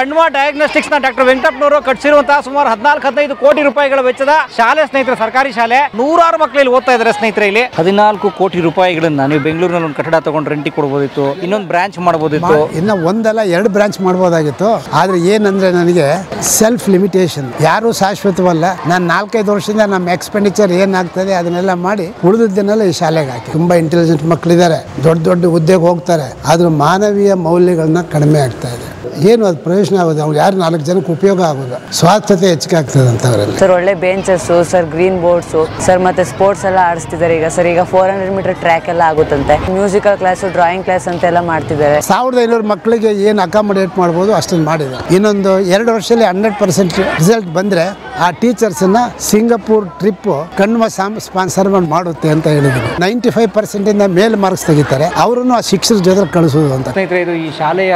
Kanva diagnostics ನ doctor ವೆಂಕಟಪ್ಪನವರು ಕಟ್ಟಿಸಿರುವಂತಹ ಸುಮಾರು 14-15 ಕೋಟಿ ರೂಪಾಯಿಗಳ ವೆಚ್ಚದ ಶಾಲೆ ಸ್ನೇಹಿತರೆ, ಸರ್ಕಾರಿ ಶಾಲೆ. 100 ಮಕ್ಕಳು ಇಲ್ಲಿ ಓದ್ತಾ ಇದ್ದಾರೆ ಸ್ನೇಹಿತರೆ. ಇಲ್ಲಿ 14 ಕೋಟಿ ರೂಪಾಯಿಗಳನ್ನ ನೀವು ಬೆಂಗಳೂರಿನಲ್ಲಿ ಒಂದು ಕಟ್ಟಡ ತಗೊಂಡು ರೆಂಟಿಗೆ ಕೊಡಬಹುದಿತ್ತು, ಇನ್ನೊಂದು ಬ್ರಾಂಚ್ ಮಾಡಬಹುದಿತ್ತು, ಇನ್ನು ಒಂದಲ್ಲ 2 ಬ್ರಾಂಚ್ ಮಾಡಬಹುದಾಗಿತ್ತು. ಆದ್ರೆ ಏನಂದ್ರೆ ನನಗೆ ಸೆಲ್ಫ್ ಲಿಮಿಟೇಷನ್, ಯಾರು ಶಾಶ್ವತವಲ್ಲ. ನಾನು 4-5 ವರ್ಷದಿಂದ ನಮ್ಮ ಎಕ್ಸ್ಪೆಂಡಿಚರ್ ಏನಾಗ್ತದೆ ಅದನ್ನೆಲ್ಲ ಮಾಡಿ ಉಳಿದಿದ್ದನ್ನೆಲ್ಲ ಈ ಶಾಲೆಗೆ ಹಾಕಿ. ತುಂಬಾ ಇಂಟೆಲಿಜೆಂಟ್ ಮಕ್ಕಳಿದ್ದಾರೆ, ದೊಡ್ಡ ದೊಡ್ಡ ಹುದ್ದೆಗೆ ಹೋಗ್ತಾರೆ. ಆದ್ರೂ ಮಾನವೀಯ ಮೌಲ್ಯಗಳನ್ನ ಕಡಿಮೆ ಆಗ್ತಾ ಇದೆ. ಏನು ಅದು ಪ್ರಯೋಜನ ಆಗೋದು? ಅವ್ರು ಯಾರು 4 ಜನಕ್ಕೆ ಉಪಯೋಗ ಆಗೋದು, ಸ್ವಾರ್ಥತೆ ಹೆಚ್ಚಿಗೆ ಆಗ್ತದೆ ಅಂತವರಲ್ಲಿ. ಸರ್ ಒಳ್ಳೆ benches sir, green boards sir, ಮತ್ತೆ ಸ್ಪೋರ್ಟ್ಸ್ ಎಲ್ಲ ಆಡಿಸ್ತಿದ್ದಾರೆ ಈಗ ಸರ್. ಈಗ 400 ಮೀಟರ್ ಟ್ರ್ಯಾಕ್ ಎಲ್ಲ ಆಗುತ್ತಂತೆ. ಮ್ಯೂಸಿಕಲ್ ಕ್ಲಾಸು, ಡ್ರಾಯಿಂಗ್ ಕ್ಲಾಸ್ ಅಂತ ಎಲ್ಲ ಮಾಡ್ತಿದ್ದಾರೆ. 1500 ಮಕ್ಕಳಿಗೆ ಏನು ಅಕಾಮಡೇಟ್ ಮಾಡ್ಬೋದು ಅಷ್ಟನ್ನು ಮಾಡಿದೆ. ಇನ್ನೊಂದು 2 ವರ್ಷದಲ್ಲಿ 100% ರಿಸಲ್ಟ್ ಬಂದ್ರೆ ಆ ಟೀಚರ್ಸನ್ನ ಸಿಂಗಪೂರ್ ಟ್ರಿಪ್ ಕಣ್ವ ಸ್ಪಾನ್ಸರ್ ಮಾಡುತ್ತೆ ಅಂತ ಹೇಳಿದ್ರು. 95% ಇಂದ ಮೇಲೆ ಮಾರ್ಕ್ಸ್ ತೆಗಿತಾರೆ, ಅವರನ್ನು ಆ ಶಿಕ್ಷಕರ ಜೊತೆ ಕಳಿಸೋದು ಅಂತ. ಸ್ನೇಹಿತರೆ, ಇದು ಈ ಶಾಲೆಯ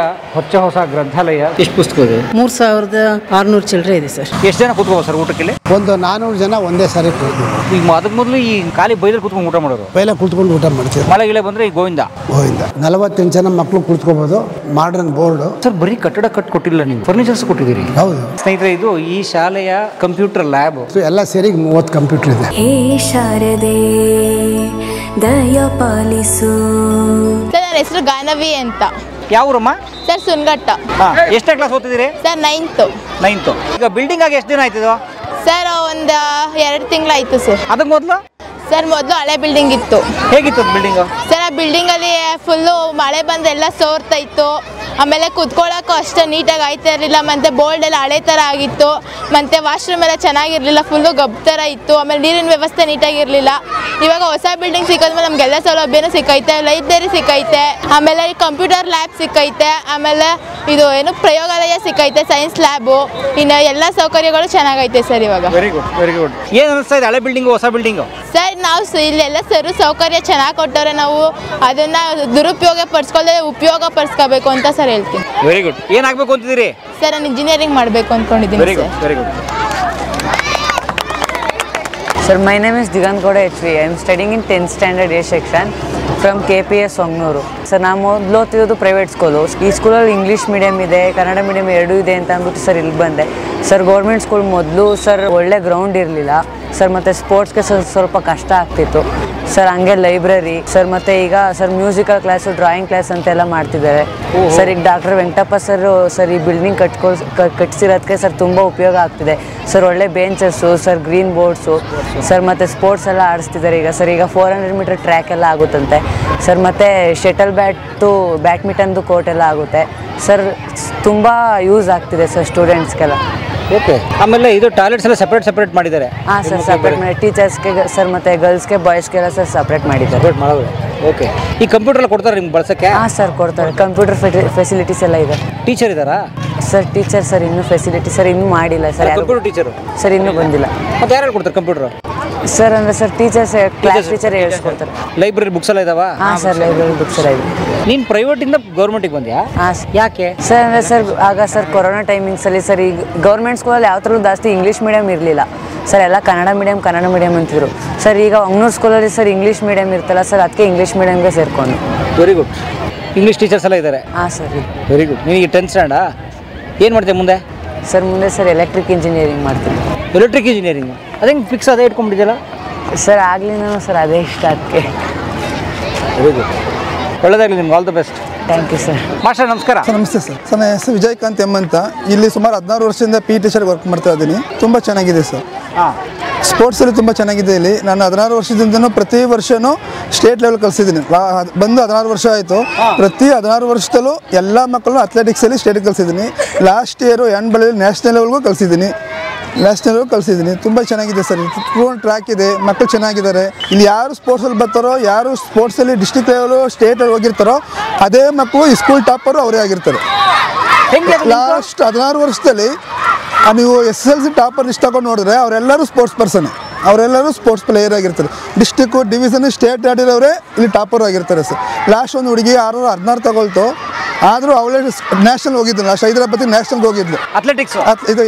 ಹೊಸ ಗ್ರಂಥಾಲಯ. ಎಷ್ಟು ಪುಸ್ತಕ ಇದೆ? 3600 ಚಿಲ್ಲರೆ ಇದೆ ಸರ್. ಎಷ್ಟು ಜನ ಕೂತ್ಕೋಬೋದು ಸರ್ ಊಟಕ್ಕೆ? ಒಂದು 400 ಜನ ಒಂದೇ ಸಾರಿ ಕೂತ್ಕೊಂಡು. ಈಗ ಅದಕ್ಕೆ ಮೊದಲು ಈ ಖಾಲಿ ಬೈದಲ್ಲಿ ಕೂತ್ಕೊಂಡು ಊಟ ಮಾಡೋರು, ಪೈಲ ಕೂತ್ಕೊಂಡು ಊಟ ಮಾಡ್ತೀವಿ. ಮಳೆ ಗಿಳೆ ಬಂದ್ರೆ ಈ ಗೋವಿಂದ 48 ಜನ ಮಕ್ಕಳು ಕೂತ್ಕೋಬಹುದು. Modern board sir. ಬರೀ ಕಟ್ಟಡ ಕೊಟ್ಟಿಲ್ಲ, ನೀವು ಫರ್ನಿಚರ್ಸ್ ಕೊಟ್ಟಿದ್ದೀರಿ. ಹೌದು ಸ್ನೇಹಿತರೆ, ಇದು ಈ ಶಾಲೆಯ ಕಂಪ್ಯೂಟರ್ ಲ್ಯಾಬ್. ಎಲ್ಲ ಸೇರಿ 30 ಕಂಪ್ಯೂಟರ್ ಇದೆ. ಹೇ ಶಾರದೆ ದಯ ಪಾಲಿಸು. ಸರ್, ನನ್ನ ಹೆಸರು ಗಾನವಿ ಅಂತ. ಯಾವೂರಮ್ಮ? ಸರ್, ಸುನ್ಘಟ್ಟ. ಎಷ್ಟನೇ ಕ್ಲಾಸ್ ಓದ್ತಿದ್ದೀರಿ? Sir, 9th. ಈಗ ಬಿಲ್ಡಿಂಗ್ ಆಗಿ ಎಷ್ಟು ದಿನ ಆಯ್ತಿದ್ದು? ಸರ್, ಒಂದು 2 ತಿಂಗಳಾಯ್ತು ಸರ್. ಅದಕ್ಕೆ ಮೊದಲು? ಸರ್, ಮೊದಲು ಹಳೆ ಬಿಲ್ಡಿಂಗ್ ಇತ್ತು. ಹೇಗಿತ್ತು ಬಿಲ್ಡಿಂಗ್? ಸರ್, ಆ ಬಿಲ್ಡಿಂಗ್ ಅಲ್ಲಿ ಫುಲ್ಲು ಮಳೆ ಬಂದೆಲ್ಲ ಸೋರ್ತಾ ಇತ್ತು. ಆಮೇಲೆ ಕುತ್ಕೊಳ್ಳೋಕ್ಕೂ ಅಷ್ಟೇ ನೀಟಾಗಿ ಆಯ್ತಾ ಇರಲಿಲ್ಲ. ಮತ್ತು ಬೋಲ್ಡ್ ಎಲ್ಲ ಹಳೆ ಥರ ಆಗಿತ್ತು. ಮತ್ತು ವಾಶ್ರೂಮ್ ಎಲ್ಲ ಚೆನ್ನಾಗಿರಲಿಲ್ಲ, ಫುಲ್ಲು ಗಬ್ ಥರ ಇತ್ತು. ಆಮೇಲೆ ನೀರಿನ ವ್ಯವಸ್ಥೆ ನೀಟಾಗಿರಲಿಲ್ಲ. ಇವಾಗ ಹೊಸ ಬಿಲ್ಡಿಂಗ್ ಸಿಕ್ಕೋದ್ಮೇಲೆ ನಮಗೆಲ್ಲ ಸೌಲಭ್ಯನೂ ಸಿಕ್ಕೈತೆ, ಲೈಬ್ರರಿ ಸಿಕ್ಕೈತೆ, ಆಮೇಲೆ ಕಂಪ್ಯೂಟರ್ ಲ್ಯಾಬ್ ಸಿಕ್ಕೈತೆ, ಆಮೇಲೆ ಇದು ಏನು ಪ್ರಯೋಗಾಲಯ ಸಿಕ್ಕೈತೆ, ಸೈನ್ಸ್ ಲ್ಯಾಬು, ಇನ್ನು ಎಲ್ಲ ಸೌಕರ್ಯಗಳು ಚೆನ್ನಾಗೈತೆ ಸರ್ ಇವಾಗ. Very good, very good. ಏನು ಅನಿಸ್ತಾ ಇದೆ ಹಳೆ ಬಿಲ್ಡಿಂಗು ಹೊಸ ಬಿಲ್ಡಿಂಗು? ಸರ್, ನಾವು ಇಲ್ಲೆಲ್ಲ ಸೌಕರ್ಯ ಚೆನ್ನಾಗಿ ಕೊಟ್ಟವ್ರೆ. ನಾವು ಅದನ್ನು ದುರುಪಯೋಗ ಪಡಿಸ್ಕೊಳ್ಳದೆ ಉಪಯೋಗ ಪಡಿಸ್ಕೋಬೇಕು ಅಂತ ಸರ್ ಹೇಳ್ತೀನಿ. Very good. ಏನಾಗಬೇಕು ಅಂತಿದ್ದೀರಿ? ಸರ್, ನಾನು ಇಂಜಿನಿಯರಿಂಗ್ ಮಾಡಬೇಕು ಅಂದ್ಕೊಂಡಿದ್ದೀನಿ. Very good, very good. Sir, my name is Digant Gowda HV. I am studying in 10th standard A section from KPS Songnuru. Sir, ನಾನು ಮೊದಲು ಓದ್ತಿರೋದು ಪ್ರೈವೇಟ್ ಸ್ಕೂಲು. ಈ ಸ್ಕೂಲಲ್ಲಿ ಇಂಗ್ಲೀಷ್ ಮೀಡಿಯಮ್ ಇದೆ, Kannada medium ಎರಡೂ ಇದೆ ಅಂತ ಅಂದ್ಬಿಟ್ಟು ಸರ್ ಇಲ್ಲಿ ಬಂದೆ. ಸರ್, ಗೌರ್ಮೆಂಟ್ ಸ್ಕೂಲ್ ಮೊದಲು ಸರ್ ಒಳ್ಳೆ ಗ್ರೌಂಡ್ ಇರಲಿಲ್ಲ ಸರ್, ಮತ್ತು ಸ್ಪೋರ್ಟ್ಸ್ಗೆ ಸ್ವಲ್ಪ ಕಷ್ಟ ಆಗ್ತಿತ್ತು ಸರ್. ಹಂಗೆ ಲೈಬ್ರರಿ ಸರ್, ಮತ್ತು ಈಗ sir musical class, drawing class ಅಂತೆಲ್ಲ ಮಾಡ್ತಿದ್ದಾರೆ ಸರ್. ಈಗ ಡಾಕ್ಟರ್ ವೆಂಕಟಪ್ಪ ಸರ್ ಈ ಬಿಲ್ಡಿಂಗ್ ಕಟ್ಟಿಸಿರೋದಕ್ಕೆ ಸರ್ ತುಂಬ ಉಪಯೋಗ ಆಗ್ತಿದೆ ಸರ್. ಒಳ್ಳೆ ಬೆಂಚಸ್ಸು ಸರ್, ಗ್ರೀನ್ ಬೋರ್ಡ್ಸು ಸರ್, ಮತ್ತು ಸ್ಪೋರ್ಟ್ಸ್ ಎಲ್ಲ ಆಡಿಸ್ತಿದ್ದಾರೆ ಈಗ ಸರ್. ಈಗ 400 ಮೀಟರ್ ಟ್ರ್ಯಾಕ್ ಎಲ್ಲ ಆಗುತ್ತಂತೆ ಸರ್, ಮತ್ತು ಶಟಲ್ ಬ್ಯಾಡ್ಮಿಂಟನ್ದು ಕೋರ್ಟ್ ಎಲ್ಲ ಆಗುತ್ತೆ ಸರ್. ತುಂಬ ಯೂಸ್ ಆಗ್ತಿದೆ ಸರ್ ಸ್ಟೂಡೆಂಟ್ಸ್ಗೆಲ್ಲ. ಓಕೆ. ಆಮೇಲೆ ಇದು ಟಾಯ್ಲೆಟ್ಸ್ ಎಲ್ಲ ಸಪ್ರೇಟ್ ಮಾಡಿದ್ದಾರೆ. ಹಾಂ ಸರ್, ಸಪ್ರೇಟ್ ಮಾಡಿ ಟೀಚರ್ಸ್ಗೆ ಸರ್, ಮತ್ತು ಗರ್ಲ್ಸ್ಗೆ ಬಾಯ್ಸ್ಗೆಲ್ಲ ಸರ್ ಸಪ್ರೇಟ್ ಮಾಡಿದ್ದಾರೆ. ಓಕೆ. ಈ ಕಂಪ್ಯೂಟರ್ ಎಲ್ಲ ಕೊಡ್ತಾರೆ ನಿಮ್ಗೆ ಬಳಸಕ್ಕೆ? ಹಾಂ ಸರ್, ಕೊಡ್ತಾರೆ. ಕಂಪ್ಯೂಟರ್ ಫೆಸಿಲಿಟೀಸ್ ಎಲ್ಲ ಇದೆ. ಟೀಚರ್ ಇದ್ದಾರಾ ಸರ್? ಟೀಚರ್ ಸರ್ ಇನ್ನೂ ಫೆಸಿಲಿಟಿ ಸರ್ ಇನ್ನೂ ಮಾಡಿಲ್ಲ ಸರ್. ಕಂಪ್ಯೂಟರ್ ಟೀಚರು ಸರ್ ಇನ್ನೂ ಬಂದಿಲ್ಲ. ಮತ್ತೆ ಯಾರು ಕೊಡ್ತಾರೆ ಕಂಪ್ಯೂಟರ್? ಸರ್ ಅಂದರೆ ಸರ್ ಟೀಚರ್ಸ್, ಕ್ಲಾಸ್ ಟೀಚರ್ ಹೇಳ್ಕೊಡ್ತಾರೆ. ಲೈಬ್ರರಿ ಬುಕ್ಸ್ ಎಲ್ಲ ಇದಾವ? ಹಾಂ ಸರ್, ಲೈಬ್ರರಿ ಬುಕ್ಸ್ ಎಲ್ಲ ಇದೆ. ನೀನು ಪ್ರೈವೇಟಿಂದ ಗೌರ್ಮೆಂಟಿಗೆ ಬಂದ್ಯಾ? ಹಾಂ. ಯಾಕೆ ಸರ್? ಅಂದರೆ ಸರ್ ಆಗ ಸರ್ ಕೊರೋನಾ ಟೈಮಿಂಗ್ಸಲ್ಲಿ ಸರ್ ಈಗ ಗೌರ್ಮೆಂಟ್ ಸ್ಕೂಲಲ್ಲಿ ಯಾವ ಥರದ್ದು ಜಾಸ್ತಿ ಇಂಗ್ಲೀಷ್ ಮೀಡಿಯಮ್ ಇರಲಿಲ್ಲ ಸರ್, ಎಲ್ಲ ಕನ್ನಡ ಮೀಡಿಯಮ್ ಅಂತಿದ್ರು ಸರ್. ಈಗ ಅಂಗ್ನೂರು ಸ್ಕೂಲಲ್ಲಿ ಸರ್ ಇಂಗ್ಲೀಷ್ ಮೀಡಿಯಮ್ ಇರ್ತಲ್ಲ ಸರ್, ಅದಕ್ಕೆ ಇಂಗ್ಲೀಷ್ ಮೀಡಿಯಮ್ಗೆ ಸೇರಿಕೊಂಡು. Very good. ಇಂಗ್ಲೀಷ್ ಟೀಚರ್ಸ್ ಎಲ್ಲ ಇದ್ದಾರೆ? ಹಾಂ ಸರ್. Very good. ನಿನಗೆ 10th ಸ್ಟ್ಯಾಂಡಾ? ಏನು ಮಾಡ್ತೀಯ ಮುಂದೆ? ಸರ್, ಮುಂದೆ ಸರ್ ಎಲೆಕ್ಟ್ರಿಕ್ ಇಂಜಿನಿಯರಿಂಗ್ ಮಾಡ್ತೀನಿ. Electric engineering? ಅದೇ ಫಿಕ್ಸ್ ಅದೇ ಇಟ್ಕೊಂಡ್ಬಿಟ್ಟಿದ್ದಲ್ಲ ಸರ್? ಆಗಲಿಲ್ಲ ಸರ್, ಅದೇ ಇಷ್ಟ ಅದಕ್ಕೆ. Very good. ಒಳ್ಳೆಯದಾಗಲಿ ನಿಮ್ಗೆ. All the best. Thank you sir. Master ನಮಸ್ಕಾರ. ಸರ್, ನಮಸ್ತೆ ಸರ್. ಸರ್, ನನ್ನ ಹೆಸರು ವಿಜಯಕಾಂತ್ ಎಮ್ ಅಂತ. ಇಲ್ಲಿ ಸುಮಾರು 16 ವರ್ಷದಿಂದ ಟೀಚರ್ ವರ್ಕ್ ಮಾಡ್ತಾ ಇದ್ದೀನಿ. ತುಂಬ ಚೆನ್ನಾಗಿದೆ ಸರ್. ಸ್ಪೋರ್ಟ್ಸಲ್ಲಿ ತುಂಬ ಚೆನ್ನಾಗಿದೆ. ಇಲ್ಲಿ ನಾನು 16 ವರ್ಷದಿಂದನೂ ಪ್ರತಿ ವರ್ಷವೂ ಸ್ಟೇಟ್ ಲೆವೆಲ್ ಕಲಿಸಿದ್ದೀನಿ. ಬಂದು 16 ವರ್ಷ ಆಯಿತು. ಪ್ರತಿ 16 ವರ್ಷದಲ್ಲೂ ಎಲ್ಲ ಮಕ್ಕಳು ಅಥ್ಲೆಟಿಕ್ಸಲ್ಲಿ ಸ್ಟೇಟಿಗೆ ಕಲಿಸಿದ್ದೀನಿ. ಲಾಸ್ಟ್ ಇಯರು ಹ್ಯಾಂಡ್ಬಾಲಲ್ಲಿ ನ್ಯಾಷನಲ್ ಲೆವೆಲ್ಗೂ ಕಲಿಸಿದ್ದೀನಿ. ತುಂಬ ಚೆನ್ನಾಗಿದೆ ಸರ್. ಟ್ರ್ಯಾಕ್ ಇದೆ, ಮಕ್ಕಳು ಚೆನ್ನಾಗಿದ್ದಾರೆ. ಇಲ್ಲಿ ಯಾರು ಸ್ಪೋರ್ಟ್ಸಲ್ಲಿ ಬರ್ತಾರೋ, ಯಾರು ಸ್ಪೋರ್ಟ್ಸಲ್ಲಿ ಡಿಸ್ಟ್ರಿಕ್ಟ್ ಲೆವೆಲು ಸ್ಟೇಟಲ್ಲಿ ಹೋಗಿರ್ತಾರೋ ಅದೇ ಮಕ್ಕಳು ಈ ಸ್ಕೂಲ್ ಟಾಪರು ಅವರೇ ಆಗಿರ್ತಾರೆ. ಲಾಸ್ಟ್ 16 ವರ್ಷದಲ್ಲಿ ನೀವು SSLC ಟಾಪರ್ ಲಿಸ್ಟ್ ತಗೊಂಡು ನೋಡಿದ್ರೆ ಅವರೆಲ್ಲರೂ ಸ್ಪೋರ್ಟ್ಸ್ ಪರ್ಸನ್, ಅವರೆಲ್ಲರೂ ಸ್ಪೋರ್ಟ್ಸ್ ಪ್ಲೇಯರ್ ಆಗಿರ್ತಾರೆ. ಡಿಸ್ಟಿಕ್ಕು, ಡಿವಿಷನ್, ಸ್ಟೇಟ್ ಆಡಿರೋರೇ ಇಲ್ಲಿ ಟಾಪರ್ ಆಗಿರ್ತಾರೆ ಸರ್. ಲಾಸ್ಟ್ ಒಂದು ಹುಡುಗಿ 16 ತಗೊಳ್ತು. ಆದರೂ ಅವಳೇ ನ್ಯಾಷನಲ್ ಹೋಗಿದ್ಲು, ಲಾಸ್ಟ್ ಹೈದರಾಬಾದ್ ನ್ಯಾಷನಲ್ಗೆ ಹೋಗಿದ್ಲು ಅಥ್ಲೆಟಿಕ್ಸ್ ಇದು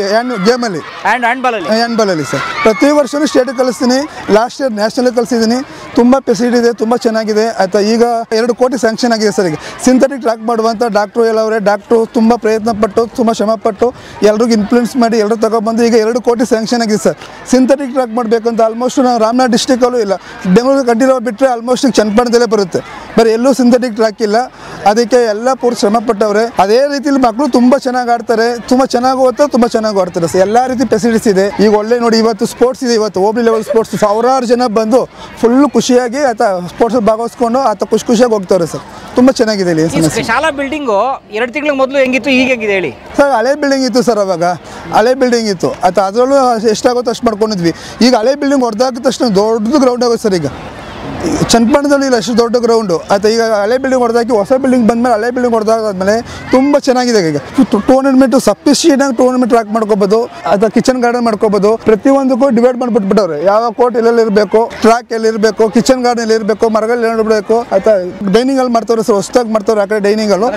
ಗೇಮಲ್ಲಿ ಹ್ಯಾಂಡ್ಬಾಲಲ್ಲಿ ಸರ್. ಪ್ರತಿ ವರ್ಷವೂ ಸ್ಟೇಟಿಗೆ ಕಳಿಸ್ತೀನಿ, ಲಾಸ್ಟ್ ಇಯರ್ ನ್ಯಾಷನಲ್ ಕಳಿಸಿದ್ದೀನಿ. ತುಂಬ ಫೆಸಿಲಿಟಿ ಇದೆ, ತುಂಬ ಚೆನ್ನಾಗಿದೆ ಆಯಿತಾ. ಈಗ 2 ಕೋಟಿ ಸ್ಯಾಂಕ್ಷನ್ ಆಗಿದೆ ಸರ್. ಈಗ ಸಿಂಥೆಟಿಕ್ ಟ್ರ್ಯಾಕ್ ಮಾಡುವಂಥ ಡಾಕ್ಟ್ರು ಎಲ್ಲವರೇ ಡಾಕ್ಟ್ರು ತುಂಬ ಪ್ರಯತ್ನಪಟ್ಟು ತುಂಬ ಶ್ರಮಪಟ್ಟು ಎಲ್ರಿಗೂ ಇನ್ಫ್ಲೂಯೆನ್ಸ್ ಮಾಡಿ ಎಲ್ಲರೂ ತಗೊಬಂದು ಈಗ 2 ಕೋಟಿ ಸ್ಯಾಂಕ್ಷನ್ ಆಗಿದೆ ಸರ್. ಸಿಂಥೆಟಿಕ್ ಟ್ರ್ಯಾಕ್ ಮಾಡಬೇಕು ಅಂತ ಆಲ್ಮೋಸ್ಟ್ ನಾವು ರಾಮನಗರ ಡಿಸ್ಟಿಕಲ್ಲೂ ಇಲ್ಲ, ಬೆಂಗಳೂರು ಕಂಠೀರವ ಬಿಟ್ಟರೆ ಆಲ್ಮೋಸ್ಟ್ ಚನ್ನಪಟ್ಟಣದಲ್ಲೇ ಬರುತ್ತೆ, ಬರೀ ಎಲ್ಲೂ ಸಿಂಥೆಟಿಕ್ ಟ್ರ್ಯಾಕ್ ಇಲ್ಲ. ಅದಕ್ಕೆ ಎಲ್ಲ ಪೂರ್ತಿ ಶ್ರಮಪಟ್ಟವ್ರೆ. ಅದೇ ರೀತಿಲಿ ಮಕ್ಕಳು ತುಂಬ ಚೆನ್ನಾಗಿ ಆಡ್ತಾರೆ, ತುಂಬ ಚೆನ್ನಾಗಿ ಓದ್ತಾರೆ, ತುಂಬ ಚೆನ್ನಾಗಿ ಆಡ್ತಾರೆ ಸರ್. ಎಲ್ಲ ರೀತಿ ಫೆಸಿಲಿಟೀಸ್ ಇದೆ. ಈಗ ಒಳ್ಳೆ ನೋಡಿ ಇವತ್ತು ಸ್ಪೋರ್ಟ್ಸ್ ಇದೆ, ಇವತ್ತು ಹೋಬಳಿ ಲೆವೆಲ್ ಸ್ಪೋರ್ಟ್ಸ್ ಸಾವಿರಾರು ಜನ ಬಂದು ಫುಲ್ಲು ಖುಷಿಯಾಗಿ ಆತ ಸ್ಪೋರ್ಟ್ಸ್ ಭಾಗವಹಿಸ್ಕೊಂಡು ಆತ ಖುಷಿಯಾಗಿ ಹೋಗ್ತಾರೆ ಸರ್. ತುಂಬ ಚೆನ್ನಾಗಿದೆ ಇಲ್ಲಿ. ಶಾಲಾ ಬಿಲ್ಡಿಂಗು 2 ತಿಂಗಳ ಮೊದಲು ಹೆಂಗಿತ್ತು, ಈಗ ಹೆಂಗಿದೆ ಹೇಳಿ ಸರ್? ಹಳೆ ಬಿಲ್ಡಿಂಗ್ ಇತ್ತು ಸರ್, ಅವಾಗ ಹಳೆ ಬಿಲ್ಡಿಂಗ್ ಇತ್ತು ಆಯ್ತು, ಅದರಲ್ಲೂ ಎಷ್ಟಾಗುತ್ತೋ ಅಷ್ಟು ಮಾಡ್ಕೊಂಡಿದ್ವಿ. ಈಗ ಹಳೆ ಬಿಲ್ಡಿಂಗ್ ಹೊಡೆದಾಕಿದ ತಕ್ಷಣ ದೊಡ್ಡದು ಗ್ರೌಂಡ್ ಆಗುತ್ತೆ ಸರ್. ಈಗ ಚನ್ನಪಟ್ಟಣದಲ್ಲಿ ಇಲ್ಲ ಅಷ್ಟು ದೊಡ್ಡ ಗ್ರೌಂಡು ಆಯ್ತು. ಈಗ ಹಳೆ ಬಿಲ್ಡಿಂಗ್ ಹೊಡೆದಾಕಿ ಹೊಸ ಬಿಲ್ಡಿಂಗ್ ಬಂದಮೇಲೆ ಹಳೆ ಬಿಲ್ಡಿಂಗ್ ಹೊಡೆದಾದ್ಮೇಲೆ ತುಂಬ ಚೆನ್ನಾಗಿದೆ. ಈಗ ಟೂರ್ನಮೆಂಟ್ ಸಫಿಷಿಯೆಂಟಾಗಿ ಟೂರ್ನಮೆಂಟ್ ಟ್ರ್ಯಾಕ್ ಮಾಡ್ಕೋಬೋದು, ಅಥವಾ ಕಿಚನ್ ಗಾರ್ಡನ್ ಮಾಡ್ಕೋಬೋದು. ಪ್ರತಿಯೊಂದಕ್ಕೂ ಡಿವೈಡ್ ಮಾಡಿಬಿಟ್ಬಿಟ್ಟವ್ರೆ, ಯಾವ ಕೋರ್ಟ್ ಎಲ್ಲೆಲ್ಲಿ ಇರಬೇಕು, ಟ್ರ್ಯಾಕ್ ಎಲ್ಲಿರಬೇಕು, ಕಿಚನ್ ಗಾರ್ಡನ್ ಎಲ್ಲಿ ಇರಬೇಕು, ಮರಗಳು ಇರಬೇಕು ಆಯ್ತಾ. ಡೈನಿಂಗ್ ಅಲ್ಲಿ ಮಾಡ್ತಾವ್ರೆ ಸರ್, ಹೊಸದಾಗಿ ಮಾಡ್ತಾವ್ರೆ ಆ ಕಡೆ ಡೈನಿಂಗ್ ಅಲ್ಲೂ.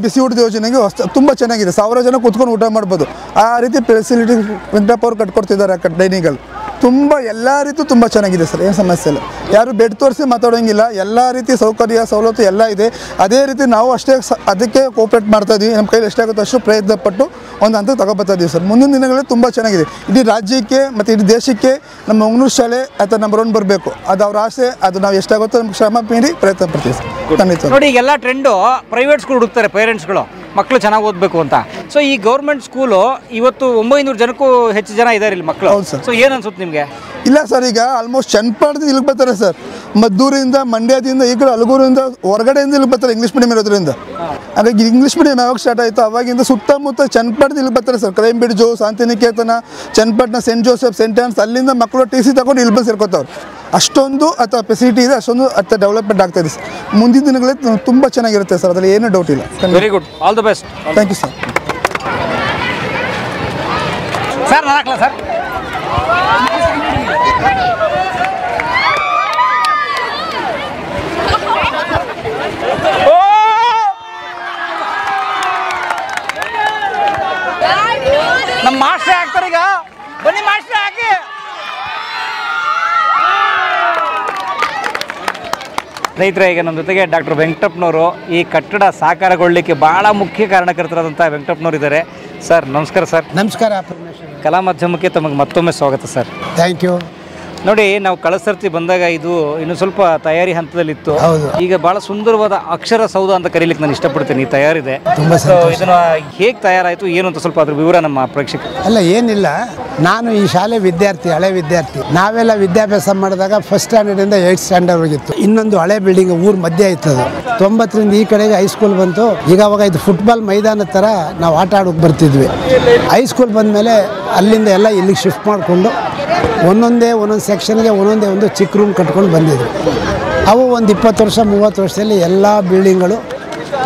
ಬಿಸಿ ಊಟದ ಯೋಜನೆಗೆ ತುಂಬ ಚೆನ್ನಾಗಿದೆ, 1000 ಜನ ಕೂತ್ಕೊಂಡು ಊಟ ಮಾಡ್ಬೋದು. ಆ ರೀತಿ ಫೆಸಿಲಿಟಿ ವೆಂಕಟಪ್ಪ ಅವ್ರು ಕಟ್ಕೊಡ್ತಿದ್ದಾರೆ ಆ ಕಡೆ ಡೈನಿಂಗ್ ಅಲ್ಲಿ. ತುಂಬ ಎಲ್ಲ ರೀತಿ ತುಂಬ ಚೆನ್ನಾಗಿದೆ ಸರ್, ಏನು ಸಮಸ್ಯೆ ಇಲ್ಲ. ಯಾರು ಬೆಡ್ ತೋರಿಸಿ ಮಾತಾಡೋಂಗಿಲ್ಲ, ಎಲ್ಲ ರೀತಿ ಸೌಕರ್ಯ ಸವಲತ್ತು ಎಲ್ಲ ಇದೆ. ಅದೇ ರೀತಿ ನಾವು ಅಷ್ಟೇ ಅದಕ್ಕೆ ಕೋಆಪ್ರೇಟ್ ಮಾಡ್ತಾ ಇದೀವಿ. ನಮ್ಮ ಕೈಲಿ ಎಷ್ಟಾಗುತ್ತೋ ಅಷ್ಟು ಪ್ರಯತ್ನ ಪಟ್ಟು ಒಂದು ಹಂತ ತಗೊಬರ್ತಾ ಇದೀವಿ ಸರ್. ಮುಂದಿನ ದಿನಗಳಲ್ಲಿ ತುಂಬ ಚೆನ್ನಾಗಿದೆ. ಇಡೀ ರಾಜ್ಯಕ್ಕೆ ಮತ್ತು ಇಡೀ ದೇಶಕ್ಕೆ ನಮ್ಮ ಮಂಗಳೂರು ಶಾಲೆ ಅಥವಾ ನಂಬರ್ 1 ಬರಬೇಕು, ಅದು ಅವ್ರ ಆಸೆ. ಅದು ನಾವು ಎಷ್ಟಾಗುತ್ತೋ ನಮ್ಗೆ ಶ್ರಮ ಮೀರಿ ಪ್ರಯತ್ನ ಪಡ್ತೀವಿ ಸರ್. ಖಂಡಿತ ನೋಡಿ, ಎಲ್ಲ ಟ್ರೆಂಡು ಪ್ರೈವೇಟ್ ಸ್ಕೂಲ್ ಹುಡುಕ್ತಾರೆ ಪೇರೆಂಟ್ಸ್ಗಳು, ಮಕ್ಕಳು ಚೆನ್ನಾಗಿ ಓದಬೇಕು ಅಂತ. ಸೊ ಈ ಗೌರ್ಮೆಂಟ್ ಸ್ಕೂಲು ಇವತ್ತು 900 ಜನಕ್ಕೂ ಹೆಚ್ಚು ಜನ ಇದ್ದಾರೆ ಇಲ್ಲಿ ಮಕ್ಕಳು. ಹೌದು ಸರ್. ಸೊ ಏನು ಅನ್ಸುತ್ತೆ ನಿಮಗೆ? ಇಲ್ಲ ಸರ್, ಈಗ ಆಲ್ಮೋಸ್ಟ್ ಚನ್ನಪಟ್ಟಣದಿಂದ ಇಲ್ಲಿಗೆ ಬರ್ತಾರೆ ಸರ್. ಮದ್ದೂರಿಂದ, ಮಂಡ್ಯದಿಂದ, ಈ ಕಡೆ ಅಲಗೂರಿಂದ, ಹೊರಗಡೆಯಿಂದ ಇಲ್ಲಿಗೆ ಬರ್ತಾರೆ ಇಂಗ್ಲೀಷ್ ಮೀಡಿಯಮ್ ಇರೋದ್ರಿಂದ. ಹಾಗಾಗಿ ಇಂಗ್ಲೀಷ್ ಮೀಡಿಯಮ್ ಯಾವಾಗ ಸ್ಟಾರ್ಟ್ ಆಯಿತು ಅವಾಗಿಂದ ಸುತ್ತಮುತ್ತ ಚನ್ನಪಟ್ಟಣದಿಂದ ಇಲ್ಲಿಗೆ ಬರ್ತಾರೆ sir. Cambridge, Shantiniketan, Channapatna, Saint Joseph, Saint Ann's, ಅಲ್ಲಿಂದ ಮಕ್ಕಳು TC ತಗೊಂಡು ಇಲ್ಲಿ ಬಂದು ಸೇರ್ಕೋತಾವ್ರು. ಅಷ್ಟೊಂದು ಅಥವಾ ಫೆಸಿಲಿಟಿ ಇದೆ, ಅಷ್ಟೊಂದು ಅಥವಾ ಡೆವಲಪ್ಮೆಂಟ್ ಆಗ್ತಾ ಇದೆ ಸರ್. ಮುಂದಿನ ದಿನಗಳಲ್ಲಿ ತುಂಬ ಚೆನ್ನಾಗಿರುತ್ತೆ ಸರ್, ಅದರಲ್ಲಿ ಏನೂ ಡೌಟ್ ಇಲ್ಲ. Very good, all the best. Thank you sir. Sir ನಾಲ್ಕಲ್ಲ ಸರ್. ನಮ್ಮ ಮಾಸ್ಟರ್ ಹಾಕ್ತಾರೆ ಈಗ, ಬನ್ನಿ ಮಾಸ್ಟರ್ ಹಾಕಿ. ಸ್ನೇಹಿತರೆ, ಈಗ ನಮ್ಮ ಜೊತೆಗೆ ಡಾಕ್ಟರ್ ವೆಂಕಟಪ್ಪನವರು ಈ ಕಟ್ಟಡ ಸಾಕಾರಗೊಳ್ಳಲಿಕ್ಕೆ ಬಹಳ ಮುಖ್ಯ ಕಾರಣಕರ್ತರಾದಂಥ ವೆಂಕಟಪ್ಪನವರು ಇದ್ದಾರೆ. ಸರ್ ನಮಸ್ಕಾರ. ಸರ್ ನಮಸ್ಕಾರ. ಕಲಾ ಮಾಧ್ಯಮಕ್ಕೆ ತಮಗೆ ಮತ್ತೊಮ್ಮೆ ಸ್ವಾಗತ ಸರ್. Thank you. ನೋಡಿ, ನಾವು ಕಳೆದ ಸರ್ತಿ ಬಂದಾಗ ಇದು ಇನ್ನು ಸ್ವಲ್ಪ ತಯಾರಿ ಹಂತದಲ್ಲಿತ್ತು. ಈಗ ಬಹಳ ಸುಂದರವಾದ ಅಕ್ಷರ ಸೌಧ ಅಂತ ಕರೀಲಿಕ್ಕೆ ನಾನು ಇಷ್ಟಪಡ್ತೀನಿ. ತಯಾರಿದೆ, ಇದನ್ನ ಹೇಗೆ ತಯಾರಾಯಿತು ಏನು ಅಂತ ಸ್ವಲ್ಪ ಅದ್ರ ವಿವರ ನಮ್ಮ ಪ್ರೇಕ್ಷಕರು. ಅಲ್ಲ, ಏನಿಲ್ಲ, ನಾನು ಈ ಶಾಲೆ ವಿದ್ಯಾರ್ಥಿ, ಹಳೆ ವಿದ್ಯಾರ್ಥಿ. ನಾವೆಲ್ಲ ವಿದ್ಯಾಭ್ಯಾಸ ಮಾಡಿದಾಗ 1st ಸ್ಟ್ಯಾಂಡರ್ಡಿಂದ 8th ಸ್ಟ್ಯಾಂಡರ್ಡ್ ಹೋಗಿತ್ತು. ಇನ್ನೊಂದು ಹಳೆ ಬಿಲ್ಡಿಂಗ್ ಊರ್ ಮಧ್ಯೆ ಇತ್ತದು. 90ರಿಂದ ಈ ಕಡೆಗೆ ಹೈಸ್ಕೂಲ್ ಬಂತು. ಈಗ ಅವಾಗ ಇದು ಫುಟ್ಬಾಲ್ ಮೈದಾನದ ಥರ ನಾವು ಆಟ ಆಡೋಕೆ ಬರ್ತಿದ್ವಿ. ಹೈಸ್ಕೂಲ್ ಬಂದಮೇಲೆ ಅಲ್ಲಿಂದ ಎಲ್ಲ ಇಲ್ಲಿಗೆ ಶಿಫ್ಟ್ ಮಾಡಿಕೊಂಡು ಒಂದೊಂದು ಸೆಕ್ಷನ್ಗೆ ಒಂದು ಚಿಕ್ಕ ರೂಮ್ ಕಟ್ಕೊಂಡು ಬಂದಿದ್ರು. ಅವು ಒಂದು 20 ವರ್ಷ 30 ವರ್ಷದಲ್ಲಿ ಎಲ್ಲ ಬಿಲ್ಡಿಂಗ್ಗಳು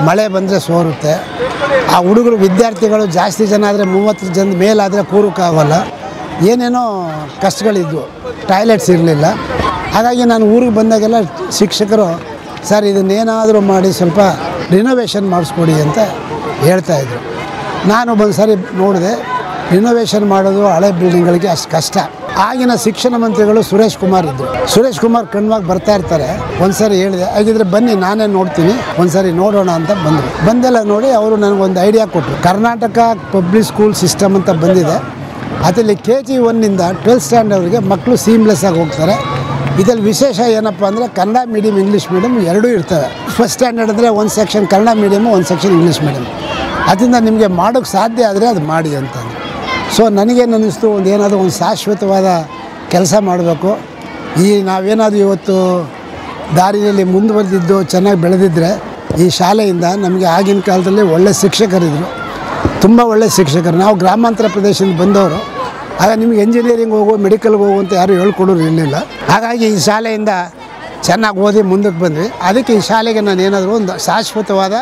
ಮಳೆ ಬಂದರೆ ಸೋರುತ್ತೆ. ಆ ಹುಡುಗರು ವಿದ್ಯಾರ್ಥಿಗಳು ಜಾಸ್ತಿ ಜನ ಆದರೆ 30 ಜನ ಮೇಲಾದರೆ ಕೂರೋಕ್ಕಾಗಲ್ಲ. ಏನೇನೋ ಕಷ್ಟಗಳಿದ್ವು, ಟಾಯ್ಲೆಟ್ಸ್ ಇರಲಿಲ್ಲ. ಹಾಗಾಗಿ ನಾನು ಊರಿಗೆ ಬಂದಾಗೆಲ್ಲ ಶಿಕ್ಷಕರು, ಸರ್ ಇದನ್ನೇನಾದರೂ ಮಾಡಿ ಸ್ವಲ್ಪ ರಿನೋವೇಷನ್ ಮಾಡಿಸ್ಕೊಡಿ ಅಂತ ಹೇಳ್ತಾಯಿದ್ರು. ನಾನು ಒಂದು ಸಾರಿ ನೋಡಿದೆ, ರಿನೋವೇಷನ್ ಮಾಡೋದು ಹಳೆ ಬಿಲ್ಡಿಂಗ್ಗಳಿಗೆ ಅಷ್ಟು ಕಷ್ಟ. ಆಗಿನ ಶಿಕ್ಷಣ ಮಂತ್ರಿಗಳು ಸುರೇಶ್ ಕುಮಾರ್ ಇದ್ದರು. ಸುರೇಶ್ ಕುಮಾರ್ ಕಣ್ವಾಗಿ ಬರ್ತಾ ಇರ್ತಾರೆ. ಒಂದ್ಸರಿ ಹೇಳಿದೆ, ಹಾಗಿದ್ರೆ ಬನ್ನಿ ನಾನೇ ನೋಡ್ತೀನಿ, ಒಂದ್ಸರಿ ನೋಡೋಣ ಅಂತ ಬಂದರು. ಬಂದೆಲ್ಲ ನೋಡಿ ಅವರು ನನಗೊಂದು ಐಡಿಯಾ ಕೊಟ್ಟರು. ಕರ್ನಾಟಕ ಪಬ್ಲಿಕ್ ಸ್ಕೂಲ್ ಸಿಸ್ಟಮ್ ಅಂತ ಬಂದಿದೆ, ಅದರಲ್ಲಿ KG 1ನಿಂದ 12th ಸ್ಟ್ಯಾಂಡರ್ಡ್ವರೆಗೆ ಮಕ್ಕಳು ಸೀಮ್ಲೆಸ್ ಆಗಿ ಹೋಗ್ತಾರೆ. ಇದರಲ್ಲಿ ವಿಶೇಷ ಏನಪ್ಪ ಅಂದರೆ ಕನ್ನಡ ಮೀಡಿಯಮ್, ಇಂಗ್ಲೀಷ್ ಮೀಡಿಯಮ್ ಎರಡೂ ಇರ್ತವೆ. 1st ಸ್ಟ್ಯಾಂಡರ್ಡ್ ಅಂದರೆ ಒಂದು ಸೆಕ್ಷನ್ ಕನ್ನಡ ಮೀಡಿಯಮು, ಒಂದು ಸೆಕ್ಷನ್ ಇಂಗ್ಲೀಷ್ ಮೀಡಿಯಮ್. ಅದರಿಂದ ನಿಮಗೆ ಮಾಡೋಕ್ಕೆ ಸಾಧ್ಯ ಆದರೆ ಅದು ಮಾಡಿ ಅಂತಂದು. ಸೊ ನನಗೇನು ಅನ್ನಿಸ್ತು, ಏನಾದರೂ ಒಂದು ಶಾಶ್ವತವಾದ ಕೆಲಸ ಮಾಡಬೇಕು. ಈ ನಾವೇನಾದರೂ ಇವತ್ತು ದಾರಿಯಲ್ಲಿ ಮುಂದುವರೆದಿದ್ದು ಚೆನ್ನಾಗಿ ಬೆಳೆದಿದ್ದರೆ ಈ ಶಾಲೆಯಿಂದ ನಮಗೆ ಆಗಿನ ಕಾಲದಲ್ಲಿ ಒಳ್ಳೆ ಶಿಕ್ಷಕರಿದ್ದರು, ತುಂಬ ಒಳ್ಳೆ ಶಿಕ್ಷಕರು. ನಾವು ಗ್ರಾಮಾಂತರ ಪ್ರದೇಶದಿಂದ ಬಂದವರು. ಆಗ ನಿಮಗೆ ಎಂಜಿನಿಯರಿಂಗ್ ಹೋಗು, ಮೆಡಿಕಲ್ಗೆ ಹೋಗು ಅಂತ ಯಾರು ಹೇಳ್ಕೊಡೋರು ಇರಲಿಲ್ಲ. ಹಾಗಾಗಿ ಈ ಶಾಲೆಯಿಂದ ಚೆನ್ನಾಗಿ ಓದಿ ಮುಂದಕ್ಕೆ ಬಂದ್ವಿ. ಅದಕ್ಕೆ ಈ ಶಾಲೆಗೆ ನಾನು ಏನಾದರೂ ಒಂದು ಶಾಶ್ವತವಾದ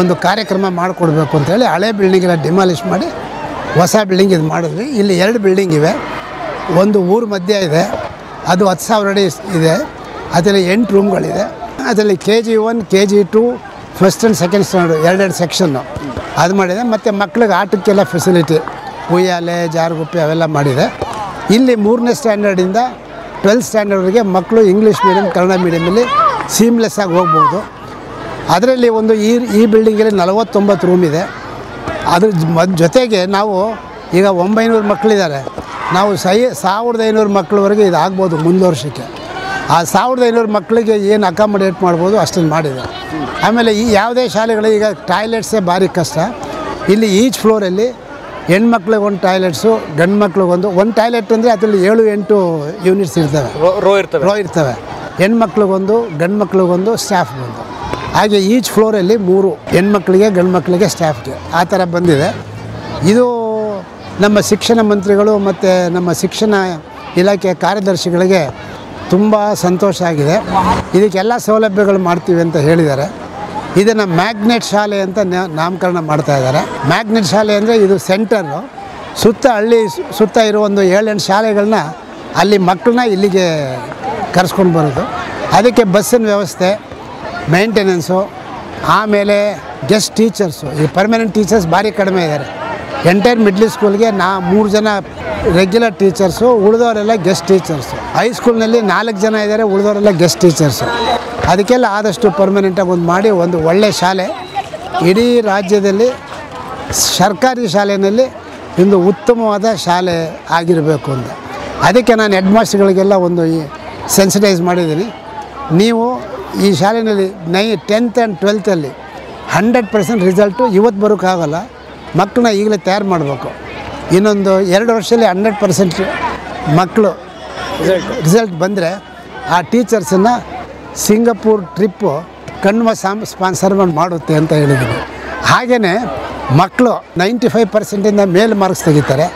ಒಂದು ಕಾರ್ಯಕ್ರಮ ಮಾಡಿಕೊಡ್ಬೇಕು ಅಂತೇಳಿ ಹಳೆ ಬಿಲ್ಡಿಂಗೆಲ್ಲ ಡಿಮಾಲಿಷ್ ಮಾಡಿ ಹೊಸ ಬಿಲ್ಡಿಂಗ್ ಇದು ಮಾಡಿದ್ವಿ. ಇಲ್ಲಿ 2 ಬಿಲ್ಡಿಂಗ್ ಇವೆ. ಒಂದು ಊರ ಮಧ್ಯೆ ಇದೆ, ಅದು 10,000 ಅಡಿ ಇದೆ. ಅದರಲ್ಲಿ 8 ರೂಮ್ಗಳಿದೆ. ಅದರಲ್ಲಿ KG 1, KG 2, first and second standard ಎರಡೆರಡು ಸೆಕ್ಷನ್ನು ಅದು ಮಾಡಿದೆ. ಮತ್ತು ಮಕ್ಳಿಗೆ ಆಟಕ್ಕೆಲ್ಲ ಫೆಸಿಲಿಟಿ, ಉಯ್ಯಾಲೆ, ಜಾರುಗುಪ್ಪೆ ಅವೆಲ್ಲ ಮಾಡಿದೆ. ಇಲ್ಲಿ 3ನೇ ಸ್ಟ್ಯಾಂಡರ್ಡಿಂದ 12th ಸ್ಟ್ಯಾಂಡರ್ಡ್ವರೆಗೆ ಮಕ್ಕಳು ಇಂಗ್ಲೀಷ್ ಮೀಡಿಯಮ್, ಕನ್ನಡ ಮೀಡಿಯಮಲ್ಲಿ ಸೀಮ್ಲೆಸ್ ಆಗಿ ಹೋಗ್ಬೋದು. ಅದರಲ್ಲಿ ಒಂದು ಈ ಬಿಲ್ಡಿಂಗಲ್ಲಿ 49 ರೂಮ್ ಇದೆ. ಅದ್ರ ಜೊತೆಗೆ ನಾವು ಈಗ 900 ಮಕ್ಕಳಿದ್ದಾರೆ. ನಾವು 1500 ಮಕ್ಕಳವರೆಗೆ ಇದು ಆಗ್ಬೋದು ಮುಂದೆ ವರ್ಷಕ್ಕೆ. ಆ 1500 ಮಕ್ಕಳಿಗೆ ಏನು ಅಕಾಮಡೇಟ್ ಮಾಡ್ಬೋದು ಅಷ್ಟನ್ನು ಮಾಡಿದೆ. ಆಮೇಲೆ ಈ ಯಾವುದೇ ಶಾಲೆಗಳು ಈಗ ಟಾಯ್ಲೆಟ್ಸೇ ಭಾರಿ ಕಷ್ಟ. ಇಲ್ಲಿ ಈಚ್ ಫ್ಲೋರಲ್ಲಿ ಹೆಣ್ಮಕ್ಳಿಗೆ ಒಂದು ಟಾಯ್ಲೆಟ್ಸು, ಗಂಡು ಮಕ್ಳಿಗೊಂದು. ಒಂದು ಟಾಯ್ಲೆಟ್ ಅಂದರೆ ಅದರಲ್ಲಿ 7-8 ಯೂನಿಟ್ಸ್ ಇರ್ತವೆ, ರೋ ಇರ್ತವೆ. ಹೆಣ್ಮಕ್ಳಿಗೊಂದು, ಗಂಡು ಮಕ್ಳಿಗೊಂದು, ಸ್ಟಾಫ್ಗೊಂದು. ಹಾಗೆ ಈಚ್ ಫ್ಲೋರಲ್ಲಿ 3 ಹೆಣ್ಮಕ್ಳಿಗೆ, ಗಂಡು ಮಕ್ಕಳಿಗೆ, ಸ್ಟಾಫ್ಗೆ ಆ ಥರ ಬಂದಿದೆ. ಇದು ನಮ್ಮ ಶಿಕ್ಷಣ ಮಂತ್ರಿಗಳು ಮತ್ತು ನಮ್ಮ ಶಿಕ್ಷಣ ಇಲಾಖೆ ಕಾರ್ಯದರ್ಶಿಗಳಿಗೆ ತುಂಬ ಸಂತೋಷ ಆಗಿದೆ. ಇದಕ್ಕೆಲ್ಲ ಸೌಲಭ್ಯಗಳು ಮಾಡ್ತೀವಿ ಅಂತ ಹೇಳಿದ್ದಾರೆ. ಇದನ್ನು ಮ್ಯಾಗ್ನೆಟ್ ಶಾಲೆ ಅಂತ ನಾಮಕರಣ ಮಾಡ್ತಾ ಇದ್ದಾರೆ. ಮ್ಯಾಗ್ನೆಟ್ ಶಾಲೆ ಅಂದರೆ ಇದು ಸೆಂಟರು, ಹಳ್ಳಿ ಸುತ್ತ ಇರೋ ಒಂದು 7-8 ಶಾಲೆಗಳನ್ನ ಅಲ್ಲಿ ಮಕ್ಕಳನ್ನ ಇಲ್ಲಿಗೆ ಕರೆಸ್ಕೊಂಡು ಬರೋದು. ಅದಕ್ಕೆ ಬಸ್ಸಿನ ವ್ಯವಸ್ಥೆ, ಮೇಂಟೆನೆನ್ಸು, ಆಮೇಲೆ ಗೆಸ್ಟ್ ಟೀಚರ್ಸು. ಈ ಪರ್ಮನೆಂಟ್ ಟೀಚರ್ಸ್ ಭಾರಿ ಕಡಿಮೆ ಇದ್ದಾರೆ. ಎಂಟೈರ್ ಮಿಡ್ಲ್ ಸ್ಕೂಲ್ಗೆ 3 ಜನ ರೆಗ್ಯುಲರ್ ಟೀಚರ್ಸು, ಉಳಿದವರೆಲ್ಲ ಗೆಸ್ಟ್ ಟೀಚರ್ಸು. ಹೈಸ್ಕೂಲ್ನಲ್ಲಿ 4 ಜನ ಇದ್ದಾರೆ, ಉಳಿದವರೆಲ್ಲ ಗೆಸ್ಟ್ ಟೀಚರ್ಸು. ಅದಕ್ಕೆಲ್ಲ ಆದಷ್ಟು ಪರ್ಮನೆಂಟಾಗಿ ಮಾಡಿ ಒಂದು ಒಳ್ಳೆಯ ಶಾಲೆ ಇಡೀ ರಾಜ್ಯದಲ್ಲಿ ಸರ್ಕಾರಿ ಶಾಲೆಯಲ್ಲಿ ಒಂದು ಉತ್ತಮವಾದ ಶಾಲೆ ಆಗಿರಬೇಕು ಅಂತ. ಅದಕ್ಕೆ ನಾನು ಹೆಡ್ ಮಾಸ್ಟರ್ಗಳಿಗೆಲ್ಲ ಒಂದು ಸೆನ್ಸಿಟೈಸ್ ಮಾಡಿದ್ದೀನಿ. ನೀವು ಈ ಶಾಲೆಯಲ್ಲಿ 10th ಆ್ಯಂಡ್ 12th 100% ರಿಸಲ್ಟು ಇವತ್ತು ಬರೋಕ್ಕಾಗಲ್ಲ. ಮಕ್ಕಳನ್ನ ಈಗಲೇ ತಯಾರು ಮಾಡಬೇಕು. ಇನ್ನೊಂದು 2 ವರ್ಷದಲ್ಲಿ 100% ಮಕ್ಕಳು ರಿಸಲ್ಟ್ ಬಂದರೆ ಆ ಟೀಚರ್ಸನ್ನು ಸಿಂಗಪೂರ್ ಟ್ರಿಪ್ಪು ಕಣ್ವ ಸ್ಪಾನ್ಸರ್ ಮಾಡುತ್ತೆ ಅಂತ ಹೇಳಿದ್ದೀನಿ. ಹಾಗೆಯೇ ಮಕ್ಕಳು 95% ಮೇಲೆ ಮಾರ್ಕ್ಸ್ ತೆಗಿತಾರೆ,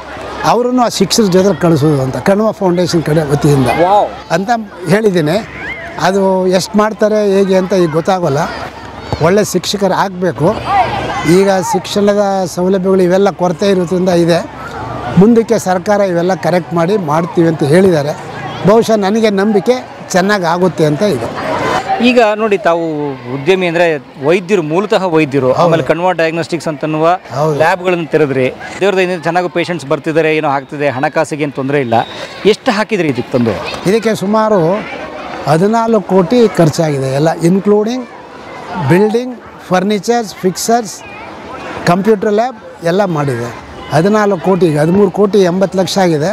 ಅವರನ್ನು ಆ ಶಿಕ್ಷಕರ ಜೊತೆ ಕಳಿಸೋದು ಅಂತ ಕಣ್ವ ಫೌಂಡೇಶನ್ ಕಡೆ ವತಿಯಿಂದ ಅಂತ ಹೇಳಿದ್ದೀನಿ. ಅದು ಎಷ್ಟು ಮಾಡ್ತಾರೆ ಹೇಗೆ ಅಂತ ಈಗ ಗೊತ್ತಾಗೋಲ್ಲ. ಒಳ್ಳೆ ಶಿಕ್ಷಕರು ಆಗಬೇಕು. ಈಗ ಶಿಕ್ಷಣದ ಸೌಲಭ್ಯಗಳು ಇವೆಲ್ಲ ಕೊರತೆ ಇರೋದ್ರಿಂದ ಇದೆ. ಮುಂದಕ್ಕೆ ಸರ್ಕಾರ ಇವೆಲ್ಲ ಕರೆಕ್ಟ್ ಮಾಡ್ತೀವಿ ಅಂತ ಹೇಳಿದ್ದಾರೆ. ಬಹುಶಃ ನನಗೆ ನಂಬಿಕೆ ಚೆನ್ನಾಗಿ ಆಗುತ್ತೆ ಅಂತ ಇದೆ. ಈಗ ನೋಡಿ, ತಾವು ಉದ್ಯಮಿ ಅಂದರೆ ವೈದ್ಯರು, ಮೂಲತಃ ವೈದ್ಯರು, ಆಮೇಲೆ ಕಣ್ವ ಡಯಾಗ್ನೋಸ್ಟಿಕ್ಸ್ ಅಂತನ್ನುವ ಲ್ಯಾಬ್ಗಳನ್ನು ತೆರೆದ್ರಿ. ದೇವ್ರದಿಂದ ಚೆನ್ನಾಗಿ ಪೇಷಂಟ್ಸ್ ಬರ್ತಿದ್ದಾರೆ, ಏನೋ ಆಗ್ತಿದೆ, ಹಣಕಾಸಿಗೆ ಏನು ತೊಂದರೆ ಇಲ್ಲ. ಎಷ್ಟು ಹಾಕಿದ್ರಿ ಇದಕ್ಕೆ ತಂದು? ಇದಕ್ಕೆ ಸುಮಾರು 14 ಕೋಟಿ ಖರ್ಚಾಗಿದೆ, ಎಲ್ಲ including building, furnitures, fixers, computer lab ಎಲ್ಲ ಮಾಡಿದೆ. 14 ಕೋಟಿ, ಈಗ 13 ಕೋಟಿ 80 ಲಕ್ಷ ಆಗಿದೆ.